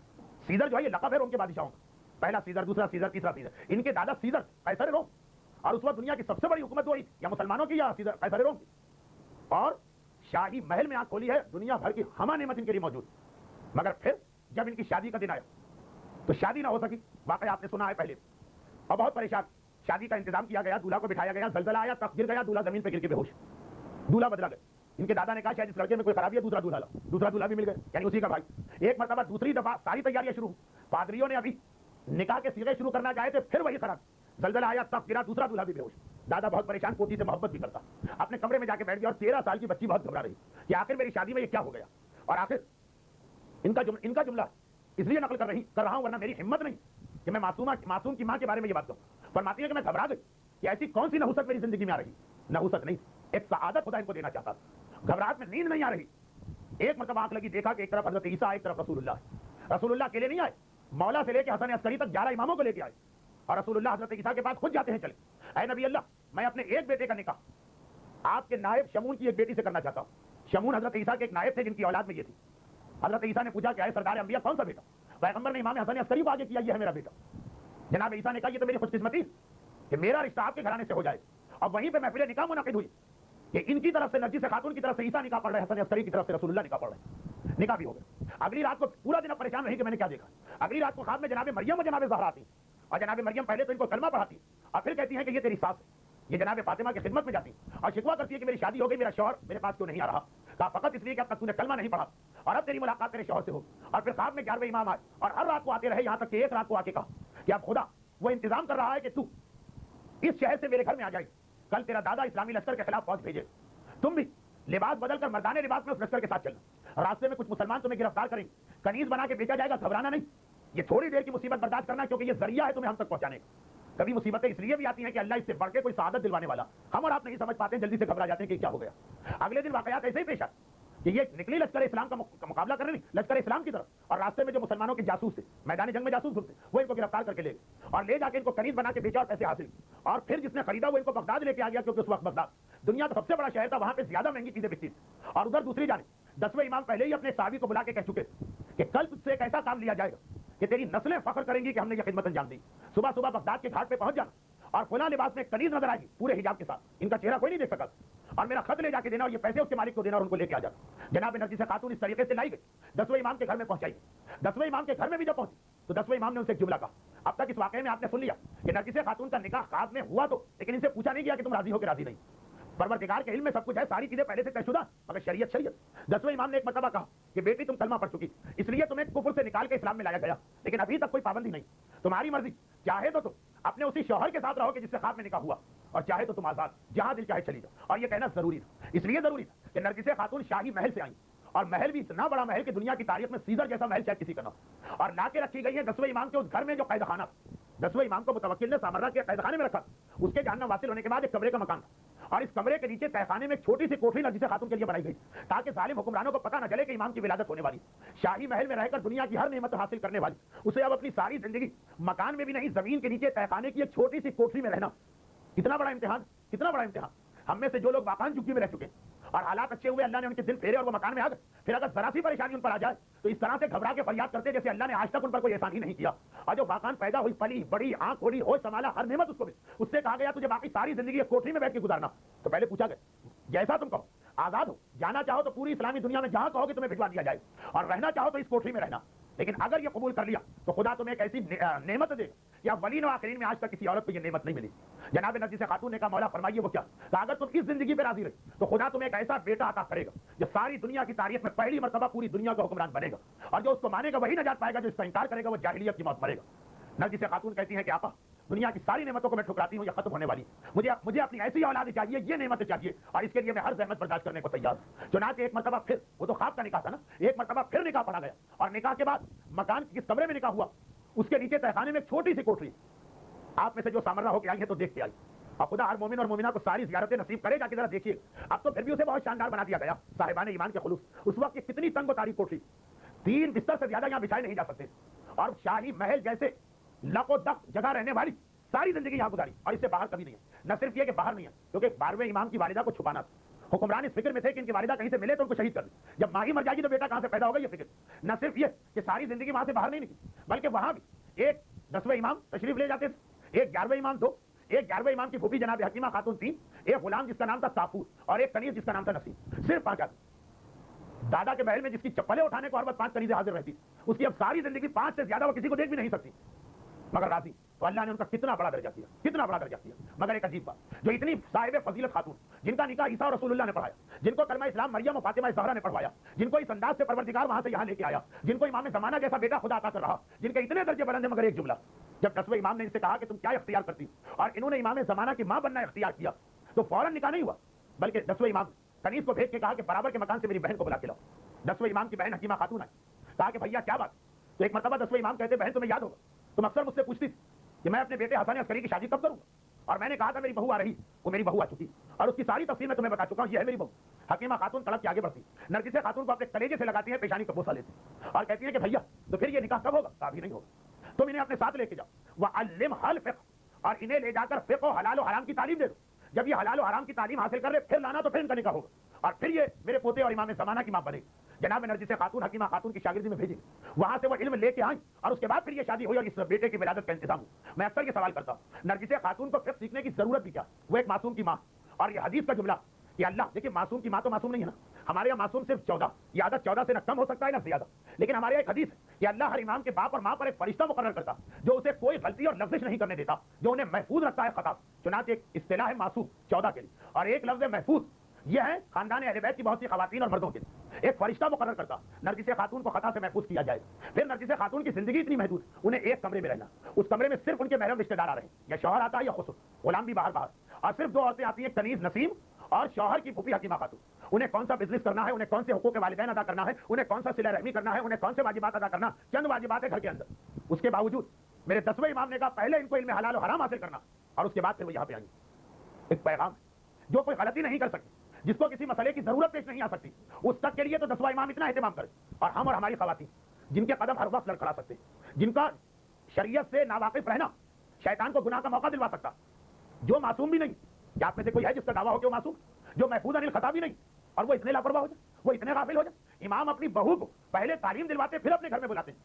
سیزر جو ہے یہ لقب ہے روم کے بادشاہوں کا. پہلا سیزر, دوسرا سیزر, تیسرا سیزر. ان کے دادا سیزر قیصر روم, اور اس وقت دنیا کی سب سے بڑی حکومت وہی یا مسلمانوں کی یا سیزر قیصر روم کی. اور شاہی محل میں آنکھ کھولی ہے, دنیا بھر کی ہمہ نعمت ان کے لیے موجود. مگر پھر جب ان کی شادی کا دن آیا تو شادی نہ ہو سکی. واقعہ آپ نے سنا ہے پہلے, اور بہت پریشان. شادی کا انتظام کیا گیا, دولہا کو بٹھایا گیا, زلزلہ آیا, تخت گر گیا, دولہا زمین پہ گر کے بے ہوش. دولہا بدلا گیا. ان کے دادا نے کہا شاید اس لڑکے میں کوئی خرابی ہے, دوسرا دولہا لاؤ. دوسرا دولہا بھی مل گیا, یعنی اسی کا بھائی. ایک مرتبہ دوسری دفعہ ساری تیاریاں شروع, پادریوں نے ابھی نکاح کے سیغے شروع کرنا چاہے تھے, پھر وہی خراب. زلزلہ آیا, تخت گرا, دوسرا دولہا بھی بے ہوش. دادا بہت پریشان, پوتی سے محبت بھی کرتا, اپنے کمرے میں جا کے بیٹھ گیا. اور 13 سال کی بچی بہت گھبرا رہی کہ آخر میری شادی میں یہ کیا ہو گیا. اور آخر ان کا جملہ اس لیے نقل کر رہا ہوں ورنہ میری ہمت نہیں کہ میں معصوم کی ماں کے بارے میں یہ بات کہوں. فرماتی ہے کہ میں گھبرا گئی کہ ایسی کون سی نحوست میری زندگی میں آ رہی. نحوست نہیں, ایک سعادت خدا ان کو دینا چاہتا تھا. گھبراہٹ میں نیند نہیں آ رہی. ایک مرتبہ آنکھ لگی, دیکھا کہ ایک طرف حضرت عیسیٰ, ایک طرف رسول اللہ. رسول اللہ اکیلے نہیں آئے, مولا سے لے کے حسن عسکری تک 11 اماموں کو لے کے آئے. اور رسول اللہ حضرت عیسیٰ کے پاس خود جاتے ہیں, چلے اے نبی اللہ, میں اپنے ایک بیٹے کا نکاح آپ کے نائب شمون کی ایک بیٹی سے کرنا چاہتا ہوں. شمون حضرت عیسیٰ کے ایک نائب تھے جن کی اولاد میں یہ تھی. حضرت عیسیٰ نے پوچھا کہ اے سردار انبیاء کون سا بیٹا. پیغمبر نے امام حسن عسکری کو آگے کیا, یہ ہے میرا بیٹا. جناب عیسیٰ نے کہا یہ تو میری خوش قسمتی کہ میرا رشتہ آپ کے گھرانے سے ہو جائے. اور وہیں پہ محفل نکاح منعقد ہوئی کہ ان کی طرف سے نرجس خاتون کی طرف سے عیسیٰ نکاح پڑھ رہے, حسن عسکری کی طرف سے رسول اللہ نکاح پڑھ رہے. نکاح بھی ہو گیا. اگلی رات کو پورا دن پریشان رہی کہ میں نے کیا دیکھا. اگلی رات کو خواب میں جناب مریم اور جناب زہرا آتی, اور جناب مریم پہلے تو ان کو کلمہ پڑھاتی اور پھر کہتی ہیں کہ یہ تیری ساس ہے. یہ جناب فاطمہ کی خدمت میں جاتی اور شکوہ کرتی ہے کہ میری شادی ہو گئی, میرا شوہر میرے پاس کیوں نہیں آ رہا. کہا فقط اس لیے کہ اب تک تو نے کلمہ نہیں پڑھا اور اب تیری ملاقات تیرے شوہر سے ہو. اور پھر خواب میں 11ویں امام آئے اور ہر رات کو آتے رہے, یہاں تک کہ ایک رات کو آ کے کہا کہ اب خدا وہ انتظام کر رہا ہے کہ تو اس شہر سے میرے گھر میں آ جائے. کل تیرا دادا اسلامی لشکر کے خلاف فوج بھیجے, تم بھی لباس بدل کر مردانے لباس میں اس لشکر کے ساتھ چلنا. راستے میں کچھ مسلمان تمہیں گرفتار کریں, کنیز بنا کے بیچا جائے گا, گھبرانا نہیں. یہ تھوڑی دیر کی مصیبت برداشت کرنا کیونکہ یہ ذریعہ ہے تمہیں ہم تک پہنچانے کا. کبھی مصیبتیں اس لیے بھی آتی ہیں کہ اللہ اس سے بڑھ کے کوئی سعادت دلوانے والا, ہم اور آپ نہیں سمجھ پاتے ہیں, جلدی سے گھبرا جاتے ہیں کہ کیا ہو گیا. اگلے دن واقعات ایسے ہی پیش آئے کہ یہ نکلی لشکر اسلام کا مقابلہ کرنے نہیں, لشکر اسلام کی طرف, اور راستے میں جو مسلمانوں کے جاسوس تھے, میدان جنگ میں جاسوس گھومتے, وہ ان کو گرفتار کر کے لے گئے اور لے جا کے ان کو کنیز بنا کے بیچا اور پیسے حاصل. اور پھر جس نے خریدا وہ ان کو بغداد لے کے آ گیا, کیونکہ اس وقت بغداد دنیا کا سب سے بڑا شہر تھا, وہاں پہ زیادہ مہنگی چیزیں بکتی تھی. اور ادھر دوسری جانب 10ویں امام پہلے ہی اپنے صحابی کو بلا کے کہہ چکے کہ کل تجھ سے ایک ایسا کام لیا جائے گا کہ تیری نسلیں فخر کریں گی کہ ہم نے یہ خدمت انجام دی. صبح صبح بغداد کے گھاٹ پہ پہنچ جانا اور فلاں لباس میں کنیز نظر آئے گی پورے حجاب کے ساتھ, ان کا چہرہ کوئی نہیں دیکھ سکا, اور میرا خط لے جا کے دینا اور یہ پیسے اس کے مالک کو دینا اور ان کو لے کے آ جانا. جناب نرجس خاتون اس طریقے سے لائی گئی, 10ویں امام کے گھر میں پہنچائی. 10ویں امام کے گھر میں بھی جب پہنچی تو 10ویں امام نے ان سے ایک جملہ کہا. اب تک اس واقعے میں آپ نے سن لیا کہ نرجس خاتون کا نکاح خواب میں ہوا تو, لیکن ان سے پوچھا نہیں گیا کہ تم راضی ہو کہ راضی نہیں. پروردگار کے علم میں سب کچھ ہے, ساری چیزیں پہلے سے طے شدہ, مگر شریعت. 10ویں امام نے ایک مرتبہ کہا کہ بیٹی تم کلمہ پڑھ چکی, اس لیے تمہیں کفر سے نکال کے اسلام میں لایا گیا, لیکن ابھی تک کوئی پابندی نہیں, تمہاری مرضی, چاہے تو تم اپنے اسی شوہر کے ساتھ رہو کہ جس سے خواب میں نکاح ہوا, اور چاہے تو تم آزاد جہاں دل چاہے چلی جاؤ. اور یہ کہنا ضروری تھا, اس لیے ضروری تھا کہ نرگس خاتون شاہی محل سے آئیں, اور محل بھی اتنا بڑا محل کہ دنیا کی تاریخ میں سیزر جیسا محل شاید کسی کا نہ ہو, اور لا کے رکھی گئی ہے 10ویں امام کے اس گھر میں جو قید خانہ. 10ویں امام کو متوکل نے سامرا کے قید خانے میں رکھا. اس کے جہنم واصل ہونے کے بعد ایک کمرے کا مکان تھا, اور اس کمرے کے نیچے تہ خانے میں ایک چھوٹی سی کوٹری نرگس خاتون کے لیے بنائی گئی تاکہ ظالم حکمرانوں کو پتہ نہ چلے کہ امام کی ولادت ہونے والی. شاہی محل میں رہ کر دنیا کی ہر نعمت حاصل کرنے والی اسے اب اپنی ساری زندگی مکان میں بھی نہیں, زمین کے نیچے تہ خانے کی ایک چھوٹی سی کوٹری میں رہنا. کتنا بڑا امتحان, کتنا بڑا امتحان. ہم میں سے جو لوگ واقعاً جھگی میں رہ چکے ہیں اور حالات اچھے ہوئے, اللہ نے ان کے دل پھیرے اور وہ مکان میں آ گئے, پھر اگر ذرا سی پریشانی ان پر آ جائے تو اس طرح سے گھبرا کے فریاد کرتے جیسے اللہ نے آج تک ان پر کوئی احسان ہی نہیں کیا. اور جو واقعاً پیدا ہوئی, پلی بڑی, آنکھ کھولی, ہوش سنبھالا, ہر نعمت اس کو ملی, اس سے کہا گیا تجھے باقی ساری زندگی ایک کوٹری میں بیٹھ کے گزارنا. تو پہلے پوچھا گیا جیسا تم کہو, آزاد ہو, جانا چاہو تو پوری اسلامی دنیا میں جہاں کہو گے تمہیں بھجوا دیا جائے, اور رہنا چاہو تو اس کوٹری میں رہنا. لیکن اگر یہ قبول کر لیا تو خدا تمہیں ایک ایسی نعمت دے گا کہ اولین و آخرین میں آج تک کسی عورت کو یہ نعمت نہیں ملی. جناب نرگس خاتون نے کہا مولا فرمائیے وہ کیا, کہ اگر تم اس زندگی پہ راضی رہے تو خدا تمہیں ایک ایسا بیٹا عطا کرے گا جو ساری دنیا کی تاریخ میں پہلی مرتبہ پوری دنیا کا حکمران بنے گا, اور جو اس کو مانے گا وہی نجات پائے گا, جو اس کا انکار کرے گا وہ جاہلیت کی موت مرے گا. نرگس خاتون کہتی ہیں کہ آقا دنیا کی ساری نعمتوں کو میں ٹھکراتی ہوں, یہ ختم ہونے والی, مجھے اپنی ایسی اولاد چاہیے, یہ نعمت چاہیے, اور اس کے لیے میں ہر زحمت برداشت کرنے کو تیار ہوں. چنانچہ ایک مرتبہ پھر, وہ تو خواب کا نکاح تھا نا, ایک مرتبہ پھر نکاح پڑھا گیا, اور نکاح کے بعد مکان کس کمرے میں نکاح ہوا, اس کے نیچے تہ خانے میں ایک چھوٹی سی کوٹری. آپ میں سے جو سامرا ہو کے آئی ہے تو دیکھ کے آئی, اور خدا ہر مومن اور مومنہ کو ساری زیارتیں نصیب کرے, جا کے ذرا دیکھیے. اب تو پھر بھی اسے بہت شاندار بنا دیا گیا. صاحبان ایمان کے خلوص, اس وقت یہ کتنی تنگ و تاریک کوٹری, 3 بستر سے زیادہ یہاں بچھائے نہیں جا سکتے, اور شاہی محل جیسے لق و دق جگہ رہنے والی ساری زندگی یہاں گزاری, اور اس سے باہر کبھی نہیں ہے. نہ صرف یہ کہ باہر نہیں ہے, کیونکہ 12ویں امام کی والدہ کو چھپانا تھا. حکمران اس فکر میں تھے کہ ان کی والدہ کہیں سے ملے تو ان کو شہید کر دیں, جب ماں ہی مر جائے گی تو بیٹا کہاں سے پیدا ہوگا, یہ فکر. نہ صرف یہ کہ ساری زندگی وہاں سے باہر نہیں نکلی, بلکہ وہاں بھی ایک 10ویں امام تشریف لے جاتے تھے, ایک 11ویں امام 2, ایک 11ویں امام کی پھوپھی جناب حکیمہ خاتون 3, ایک غلام جس کا نام تھا سافور, اور ایک کنیز جس کا نام تھا نسیم. صرف 5 آدمی. دادا کے محل میں جس کی چپلیں اٹھانے کو ہر وقت 5 کنیزیں حاضر رہتی, اس کی اب ساری زندگی 5 سے زیادہ وہ کسی کو دیکھ بھی نہیں سکتی, مگر راضی. تو اللہ نے ان کا کتنا بڑا درجہ کیا, کتنا بڑا درجہ کیا. مگر ایک عجیب بات, جو اتنی صاحب فضیلت خاتون, جن کا نکاح عیسیٰ اور رسول اللہ نے پڑھایا, جن کو کلمہ اسلام مریم و فاطمہ زہرا نے پڑھوایا, جن کو اس انداز سے پروردگار وہاں سے یہاں لے کے آیا, جن کو امام زمانہ جیسا بیٹا خدا عطا کر رہا, جن کے اتنے درجے بلند ہیں, مگر ایک جملہ, جب 10ویں امام نے ان سے کہا کہ تم کیا اختیار کرتی, اور انہوں نے امام زمانہ کی ماں بننا اختیار کیا, تو فوراً نکاح نہیں ہوا, بلکہ 10ویں امام کنیز کو بھیج کے کہا کہ برابر کے مکان سے میری بہن کو بلا کے لاؤ. 10ویں امام کی بہن حکیمہ خاتون آئی, کہا کہ بھیا کیا بات. تو ایک مرتبہ 10ویں امام کہتے بہن تمہیں یاد ہوگا تم اکثر مجھ سے پوچھتی تھی کہ میں اپنے بیٹے حسن عسکری کی شادی کب کروں گا, اور میں نے کہا تھا میری بہو آ رہی, وہ میری بہو آ چکی, اور اس کی ساری تفصیل میں تمہیں بتا چکا ہوں, یہ ہے میری بہو. حکیمہ خاتون تڑپ کے آگے بڑھتی, نرگس خاتون کو اپنے کلیجے سے لگاتی ہیں, پیشانی کا بوسہ لیتی, اور کہتی ہیں کہ بھیا تو پھر یہ نکاح کب ہوگا, ابھی نہیں ہوگا, تم انہیں اپنے ساتھ لے کے جاؤ, وعلمھا الفقہ, اور انہیں لے جا کر فقہ و حلال و حرام کی تعلیم دے دو. جب یہ حلال و حرام کی تعلیم حاصل کر لے پھر لانا, تو پھر ان کا نکاح ہوگا, اور پھر یہ میرے پوتے اور امام زمانہ کی ماں بنے گی. جناب نرگس خاتون حکیمہ خاتون کی شاگردی میں بھیجی, وہاں سے وہ علم لے کے آئیں, اور اس کے بعد پھر یہ شادی ہوئی اور اس بیٹے کی ولادت کا انتظام ہوا. میں اکثر یہ سوال کرتا ہوں, نرگس خاتون کو فقہ سیکھنے کی ضرورت بھی کیا, وہ ایک معصوم کی ماں, اور یہ حدیث کا جملہ کہ اللہ, دیکھیے معصوم کی ماں تو معصوم نہیں ہے نا, ہمارے یہاں معصوم صرف 14, یہ عادت 14 سے نہ کم ہو سکتا ہے نہ زیادہ, لیکن ہمارے یہاں ایک حدیث کہ اللہ ہر امام کے باپ اور ماں پر ایک فرشتہ مقرر کرتا جو اسے کوئی غلطی اور لفظش نہیں کرنے دیتا, جو انہیں محفوظ رکھتا ہے خطا. چنانچہ ایک اصطلاح ہے معصوم 14 کے لیے, اور ایک لفظ ہے محفوظ, یہ ہے خاندان اہل بیت کی بہت سی خواتین اور مردوں کے لیے. ایک فرشتہ مقرر کرتا نرگس خاتون کو خطا سے محفوظ کیا جائے. پھر نرگس خاتون کی زندگی اتنی محدود, انہیں ایک کمرے میں رہنا, اس کمرے میں صرف ان کے محرم رشتہ دار آ رہے ہیں, یا شوہر آتا ہے یا خسر, غلام بھی باہر, اور صرف 2 عورتیں آتی ہیں, کنیز نسیم اور شوہر کی پھوپھی حکیمہ خاتون. انہیں کون سا بزنس کرنا ہے, انہیں کون سے حقوق والدین ادا کرنا ہے, انہیں کون سا صلہ رحمی کرنا ہے, انہیں کون سے واجبات ادا کرنا, چند واجبات ہے گھر کے اندر. اس کے باوجود میرے 10ویں امام نے کہا پہلے ان کو علم حلال و حرام حاصل کرنا, اور اس کے بعد پھر وہ یہاں پہ آئیں. ایک پیغام جو کوئی غلطی نہیں کر سکتی, جس کو کسی مسئلے کی ضرورت پیش نہیں آ سکتی, اس تک کے لیے تو 10واں امام اتنا اہتمام کرے. اور ہم اور ہماری خواتین جن کے قدم ہر وقت لڑکھڑا سکتے, جن کا شریعت سے ناواقف رہنا شیطان کو گناہ کا موقع دلوا سکتا, جو معصوم بھی نہیں, کیا آپ میں سے کوئی ہے جس کا دعویٰ ہو کہ وہ معصوم, جو محفوظ عن الخطا بھی نہیں, اور وہ اتنے لاپرواہ ہو جائے, وہ اتنے غافل ہو جائے. امام اپنی بہو کو پہلے تعلیم دلواتے پھر اپنے گھر میں بلاتے ہیں,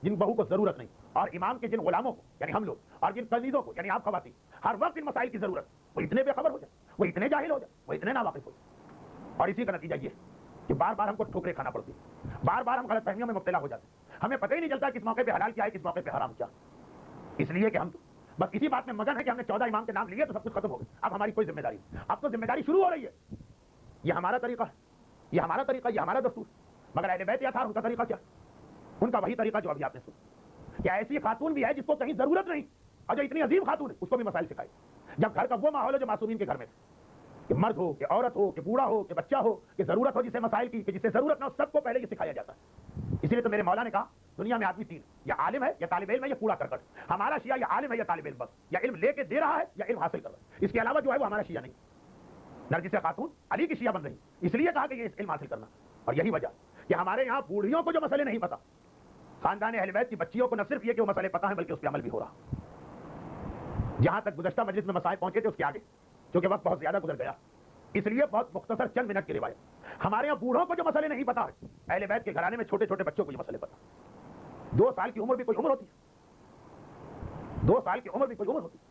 جن بہو کو ضرورت نہیں, اور امام کے جن غلاموں کو یعنی ہم لوگ, اور جن کنیزوں کو یعنی آپ خواتین, ہر وقت ان مسائل کی ضرورت, وہ اتنے بے خبر ہو جائے, وہ اتنے جاہل ہو جائے, وہ اتنے ناواقف ہو جائے. اور اسی کا نتیجہ یہ کہ بار بار ہم کو ٹھوکریں کھانا پڑتی, بار بار ہم غلط فہمیوں میں مبتلا ہو جاتے ہیں, ہمیں پتہ ہی نہیں چلتا کس موقع پہ حلال کیا ہے, کس موقع پہ حرام کیا. اس لیے کہ ہم تو بس اسی بات میں مگن ہے کہ ہم نے 14 امام کے نام لیے تو سب کچھ ختم ہو گیا, اب ہماری کوئی ذمہ داری نہیں, اب تو ذمہ داری شروع ہو رہی ہے. یہ ہمارا طریقہ ہے, یہ ہمارا طریقہ, یہ ہمارا دستور. مگر اہل بیت اطہار ان کا طریقہ کیا, ان کا وہی طریقہ جو ابھی آپ نے سنا, کہ ایسی خاتون بھی ہے جس کو کہیں ضرورت نہیں, اور جو اتنی عظیم خاتون ہے اس کو بھی مسائل سکھائے. جب گھر کا وہ ماحول ہے جو معصومین کے گھر میں تھا کہ مرد ہو کہ عورت ہو کہ بوڑھا ہو کہ بچہ ہو کہ ضرورت ہو جسے مسائل کی کہ جسے ضرورت نہ ہو سب کو پہلے یہ سکھایا جاتا ہے. اسی لیے تو میرے مولا نے کہا دنیا میں آدمی تین یا عالم ہے یا طالب علم ہے یا کوڑا کرکٹ. ہمارا شیعہ یا عالم ہے یا طالب علم, بس یا علم لے کے دے رہا ہے یا علم حاصل کر رہا ہے. اس کے علاوہ جو ہے وہ ہمارا شیعہ نہیں. نرگس خاتون علی کی شیعہ بن رہی, اس لیے کہا کہ یہ علم حاصل کرنا. اور یہی وجہ کہ ہمارے یہاں بوڑھیوں کو جو مسئلے نہیں پتا, خاندان اہل بیت کی بچیوں کو نہ صرف یہ کہ وہ مسئلے پتہ ہیں بلکہ اس پہ عمل بھی ہو رہا. جہاں تک گزشتہ مجلس میں مسائل پہنچے تھے اس کے آگے کیونکہ وقت بہت زیادہ گزر گیا, اس لیے بہت مختصر چند منٹ کی روایت. ہمارے یہاں بوڑھوں کو جو مسئلے نہیں پتا, اہل بیت کے گھرانے میں چھوٹے چھوٹے بچوں کو یہ مسئلے پتا. 2 سال کی عمر بھی کوئی عمر ہوتی ہے, 2 سال کی عمر بھی کوئی عمر ہوتی ہے,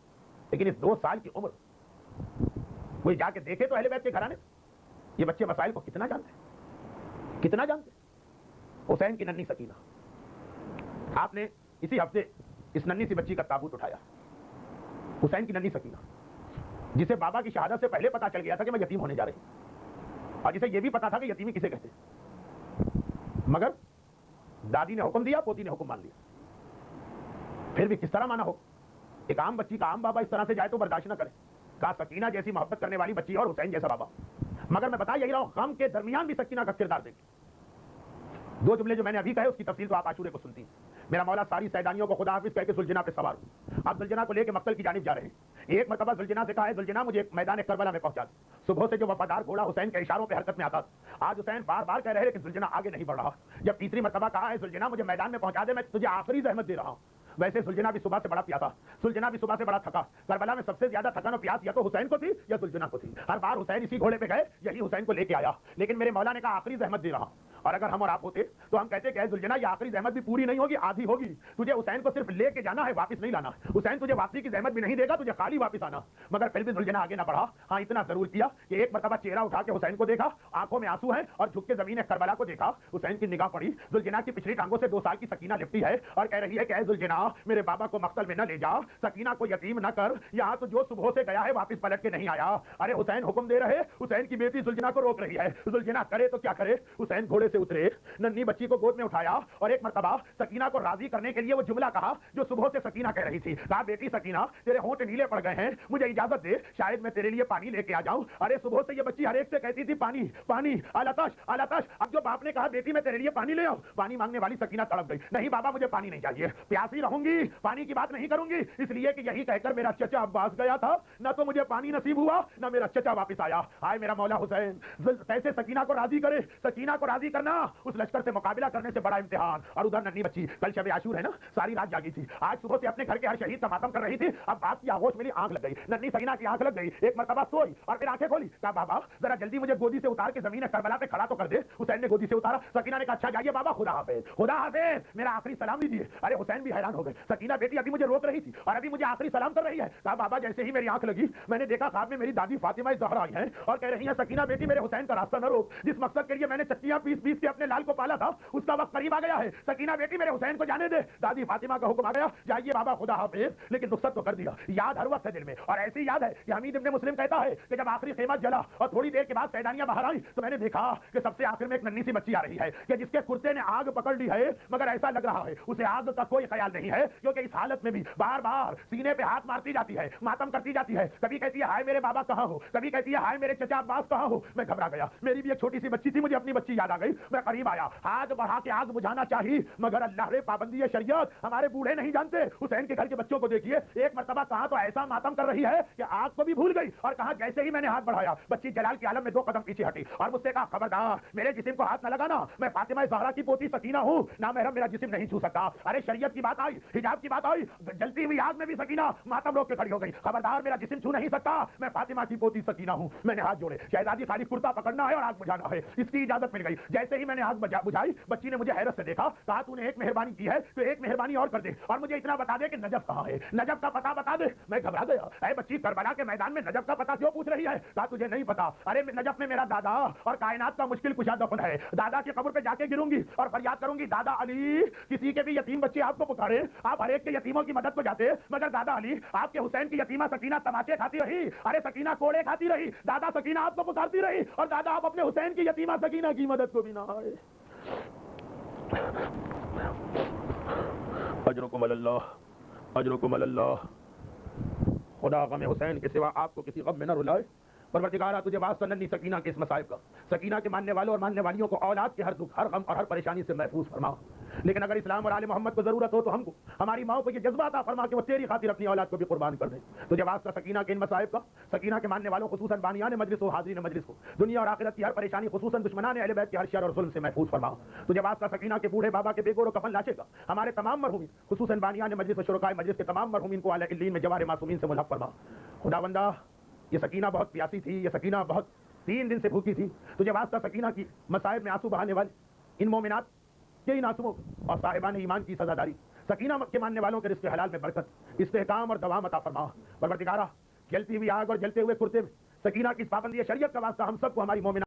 لیکن اس 2 سال کی عمر کوئی جا کے دیکھے تو اہل بیت کے گھرانے یہ بچے مسائل کو کتنا جانتے ہیں, کتنا جانتے ہیں. حسین کی ننھی سکینہ, آپ نے اسی ہفتے اس ننھی سی بچی کا تابوت اٹھایا. حسین کی ننھی سکینہ جسے بابا کی شہادت سے پہلے پتا چل گیا تھا کہ میں یتیم ہونے جا رہی ہوں, اور جسے یہ بھی پتا تھا کہ یتیمی کسے کہتے ہیں, مگر دادی نے حکم دیا, پوتی نے حکم مان لیا. پھر بھی کس طرح مانا ہو. ایک عام بچی کا عام بابا اس طرح سے جائے تو برداشت نہ کرے. کہا سکینہ جیسی محبت کرنے والی بچی اور حسین جیسا بابا. مگر میں بتا یہی رہا ہوں, غم کے درمیان بھی سکینہ کا کردار دیکھیں. 2 جملے جو میں نے ابھی کہے اس کی تفصیل تو آپ عاشورے کو سنتی ہیں. میرا مولا ساری سیدانیوں کو خدا حافظ کہہ کے ذوالجناح پہ سوار ہوں. آپ ذوالجناح کو لے کے مقتل کی جانب جا رہے ہیں. ایک مرتبہ ذوالجناح سے کہا ہے ذوالجناح مجھے میدان کربلا میں پہنچا دے. صبح سے جو وفادار گھوڑا حسین کے اشاروں پہ حرکت میں آتا تھا, آج حسین بار بار کہہ رہے ہیں کہ ذوالجناح آگے نہیں بڑھ رہا. جب تیسری مرتبہ کہا ہے ذوالجناح مجھے میدان میں پہنچا دے, میں تجھے آخری زحمت دے رہا ہوں. ویسے ذوالجناح بھی صبح سے بڑا پیاسا, ذوالجناح بھی صبح سے بڑا تھکا. کربلا میں سب سے زیادہ تھکن اور پیاس یا تو حسین کو تھی یا ذوالجناح کو تھی. ہر بار حسین اسی گھوڑے پہ گئے, یہی حسین کو لے کے آیا. لیکن میرے مولا نے کہا آخری زحمت دے رہا ہوں. اور اگر ہم اور آپ ہوتے تو ہم کہتے کہ اے ذوالجناح یہ آخری زحمت بھی پوری نہیں ہوگی, آدھی ہوگی. تجھے حسین کو صرف لے کے جانا ہے, واپس نہیں لانا. حسین تجھے واپسی کی زحمت بھی نہیں دے گا, تجھے خالی واپس آنا. مگر پھر بھی ذوالجناح آگے نہ بڑھا. ہاں اتنا ضرور کیا کہ ایک مرتبہ چہرہ اٹھا کے حسین کو دیکھا, آنکھوں میں آنسو ہیں, اور جھک کے زمین کربلا کو دیکھا. حسین کی نگاہ پڑی, ذوالجناح کی پچھلی ٹانگوں سے 2 سال کی سکینہ لپٹی ہے اور کہہ رہی ہے کہ اے ذوالجناح میرے بابا کو مقتل میں نہ لے جا, سکینہ کو یتیم نہ کر. یہاں تو جو صبح سے گیا ہے واپس پلٹ کے نہیں آیا. ارے حسین حکم دے رہے, حسین کی بیٹی ذوالجناح کو روک رہی ہے. ذوالجناح کرے تو کیا کرے. حسین گھوڑے سے اترے, ننھی بچی کو گود میں اٹھایا, اور ایک مرتبہ سکینہ کو راضی کرنے کے لیے وہ جملہ کہا جو صبح سے سکینہ کہہ رہی تھی. کہا بیٹی سکینہ تیرے ہونٹ نیلے پڑ گئے ہیں, مجھے اجازت دے شاید میں تیرے لیے پانی لے کے آ جاؤں. ارے صبح سے یہ بچی ہر ایک سے کہتی تھی پانی پانی, الاتش الاتش. اب جو باپ نے کہا بیٹی میں تیرے لیے پانی لے آؤں, پانی مانگنے والی سکینہ تڑپ گئی. نہیں بابا مجھے پانی نہیں چاہیے, پیاسی رہوں گی, پانی کی بات نہیں کروں گی. اس لیے کہ یہی کہہ کر میرا چچا عباس گیا تھا, نہ تو مجھے پانی نصیب ہوا نہ میرا چچا واپس آیا. آئے میرا مولا حسین کیسے سکینہ کو راضی کرے. سکینہ کو راضی کرنا اس لشکر سے مقابلہ کرنے سے بڑا امتحان. اور ادھر ننھی بچی کل شب عاشور ہے نا, ساری رات جاگی تھی. آج صبح سے اپنے گھر کے ہر شہید کا ماتم کر رہی تھی. اب باپ کی آغوش ملی, آنکھ لگ گئی. ننھی سکینہ کی آنکھ لگ گئی. ایک مرتبہ سوئی اور پھر آنکھیں کھولی. کہا بابا ذرا جلدی مجھے گودی سے اتار کے زمین کربلا پہ کھڑا تو کر دے. حسین نے گودی سے اتارا. سکینہ نے کہا اچھا جائیے بابا, خدا حافظ خدا حافظ, میرا آخری سلام دیجیے. ارے حسین بھی حیران ہو گئے. سکینہ بیٹی ابھی مجھے روک رہی تھی اور ابھی مجھے آخری سلام کر رہی ہے. کہا بابا جیسے ہی میری آنکھ لگی میں نے دیکھا خواب میں میری دادی فاطمہ زہرا آئی ہیں اور کہہ رہی ہیں سکینہ بیٹی میرے حسین کا راستہ نہ روک. جس مقصد کے لیے میں نے چٹیاں پیس پیس کے اپنے لال کو پالا تھا اس کا وقت قریب آ گیا ہے. سکینہ بیٹی میرے حسین کو جانے دے. دادی فاطمہ کا حکم آ گیا, جائیے بابا خدا حافظ. لیکن رخصت تو کر دیا. یاد ہر وقت ہے دل میں, اور ایسی یاد ہے کہ حمید ابن مسلم کہتا ہے کہ جب آخری خیمہ جلا اور تھوڑی دیر کے بعد سیدانیاں باہر آئی تو میں نے دیکھا کہ سب سے آخر میں ایک ننھی سی بچی آ رہی ہے کہ جس کے کرتے نے آگ پکڑ لی ہے, مگر ایسا لگ رہا ہے اسے آگ کا کوئی خیال نہیں ہے, کیونکہ اس حالت میں بھی بار بار سینے پہ ہاتھ مارتی جاتی ہے, ماتم کرتی جاتی ہے. کبھی کہتی ہے ہائے میرے بابا کہاں ہو, کبھی کہتی ہے ہائے میرے چچا عباس کہاں ہو. میں گھبرا گیا, میری بھی ایک چھوٹی سی بچی تھی, مجھے اپنی بچی یاد آ گئی. میں قریب آیا, ہاتھ بڑھا کے آگ بجھانا چاہیے, مگر اللہ رے پابندی شریعت ہمارے بوڑھے نہیں جانتے. حسین کے گھر کے بچوں کو دیکھیے, ایک مرتبہ کہاں تو ایسا ماتم کر رہی ہے کہ آگ کو بھی بھول گئی, اور کہاں جیسے ہی میں نے ہاتھ بڑھایا بچی جلال کے عالم میں 2 قدم پیچھے ہٹی اور مجھ سے کہا خبردار میرے جسم کو ہاتھ نہ لگانا, میں فاطمہ زہرا کی پوتی سکینہ ہوں, نہ محرم میرا جسم نہیں چھو سکتا. ارے شریعت کی بات آئی, حجاب کی بات آئی, جلتی ہوئی آگ میں بھی سکینہ ماتم روک کے کھڑی ہو گئی. خبردار میرا جسم چھو نہیں سکتا, میں فاطمہ کی پوتی سکینہ ہوں. میں نے ہاتھ جوڑے, شہزادی خالی کرتا پکڑنا ہے اور آگ بجھانا ہے, اس کی اجازت مل گئی. جیسے ہی میں نے آگ بجھائی بچی نے مجھے حیرت سے دیکھا. کہا تو نے ایک مہربانی کی ہے تو ایک مہربانی اور کر دے, اور مجھے اتنا بتا دے کہ نجف کہاں ہے, نجف کا پتہ بتا دے. میں گھبرا گیا, اے بچی کربلا کے میدان میں نجف کا پتہ کیوں پوچھ رہی ہے. کہا تجھے نہیں پتا, ارے نجف میں میرا دادا اور کائنات کا مشکل کشا دفن ہے. دادا کی قبر پہ جا کے گروں گی اور فریاد کروں گی دادا علی, کسی کے بھی یتیم بچے آپ کو پکارے, آپ ہر ایک کے یتیموں کی مدد کو جاتے, مگر دادا علی آپ کے حسین کی یتیمہ سکینہ تماچے کھاتی رہی. ارے سکینہ کوڑے کھاتی رہی, دادا سکینہ آپ کو پکارتی رہی, اور دادا آپ اپنے حسین کی یتیمہ سکینہ کی مدد کو بھی نہ آئے. اجرکم اللہ, اجرکم اللہ. خدا غم حسین کے سوا آپ کو کسی غم میں نہ رلائے. پروردگارہ تجھے واسطہ ننھی سکینہ کے اس مصائب کا، سکینہ کے ماننے والوں اور ماننے والیوں کو اولاد کے ہر دکھ، ہر غم اور ہر پریشانی سے محفوظ فرما. لیکن اگر اسلام اور آل محمد کو ضرورت ہو تو ہم کو، ہماری ماؤں کو یہ جذبہ عطا فرما کہ وہ تیری خاطر اپنی اولاد کو بھی قربان کر دیں. تجھے واسطہ سکینہ کے ان مصائب کا، سکینہ کے ماننے والوں خصوصاً بانیان مجلس و حاضرین مجلس کو دنیا اور آخرت کی ہر پریشانی، خصوصاً دشمنان اہل بیت کے ہر شر اور ظلم سے محفوظ فرما. تجھے واسطہ سکینہ کے بوڑھے بابا کے بے گور و کفن لاشے کا ہمارے تمام مرحومین، خصوصاً بانیان مجلس و شرکائے مجلس کے تمام مرحومین کو اعلی علیین میں جوار معصومین سے ملحق فرما. خداوندہ یہ سکینہ بہت پیاسی تھی، یہ سکینہ بہت 3 دن سے بھوکی تھی. تجھے واسطہ سکینہ کی مصائب میں آنسو بہانے والے ان مومنات کے ان آنسوؤں اور صاحبان ایمان کی سزاداری، سکینہ کے ماننے والوں کے رزق حلال میں برکت، استحکام اور دوام عطا فرما. پروردگارہ جلتی ہوئی آگ اور جلتے ہوئے کرتے میں سکینہ کی پابندی شریعت کا واسطہ ہم سب کو ہماری مومنات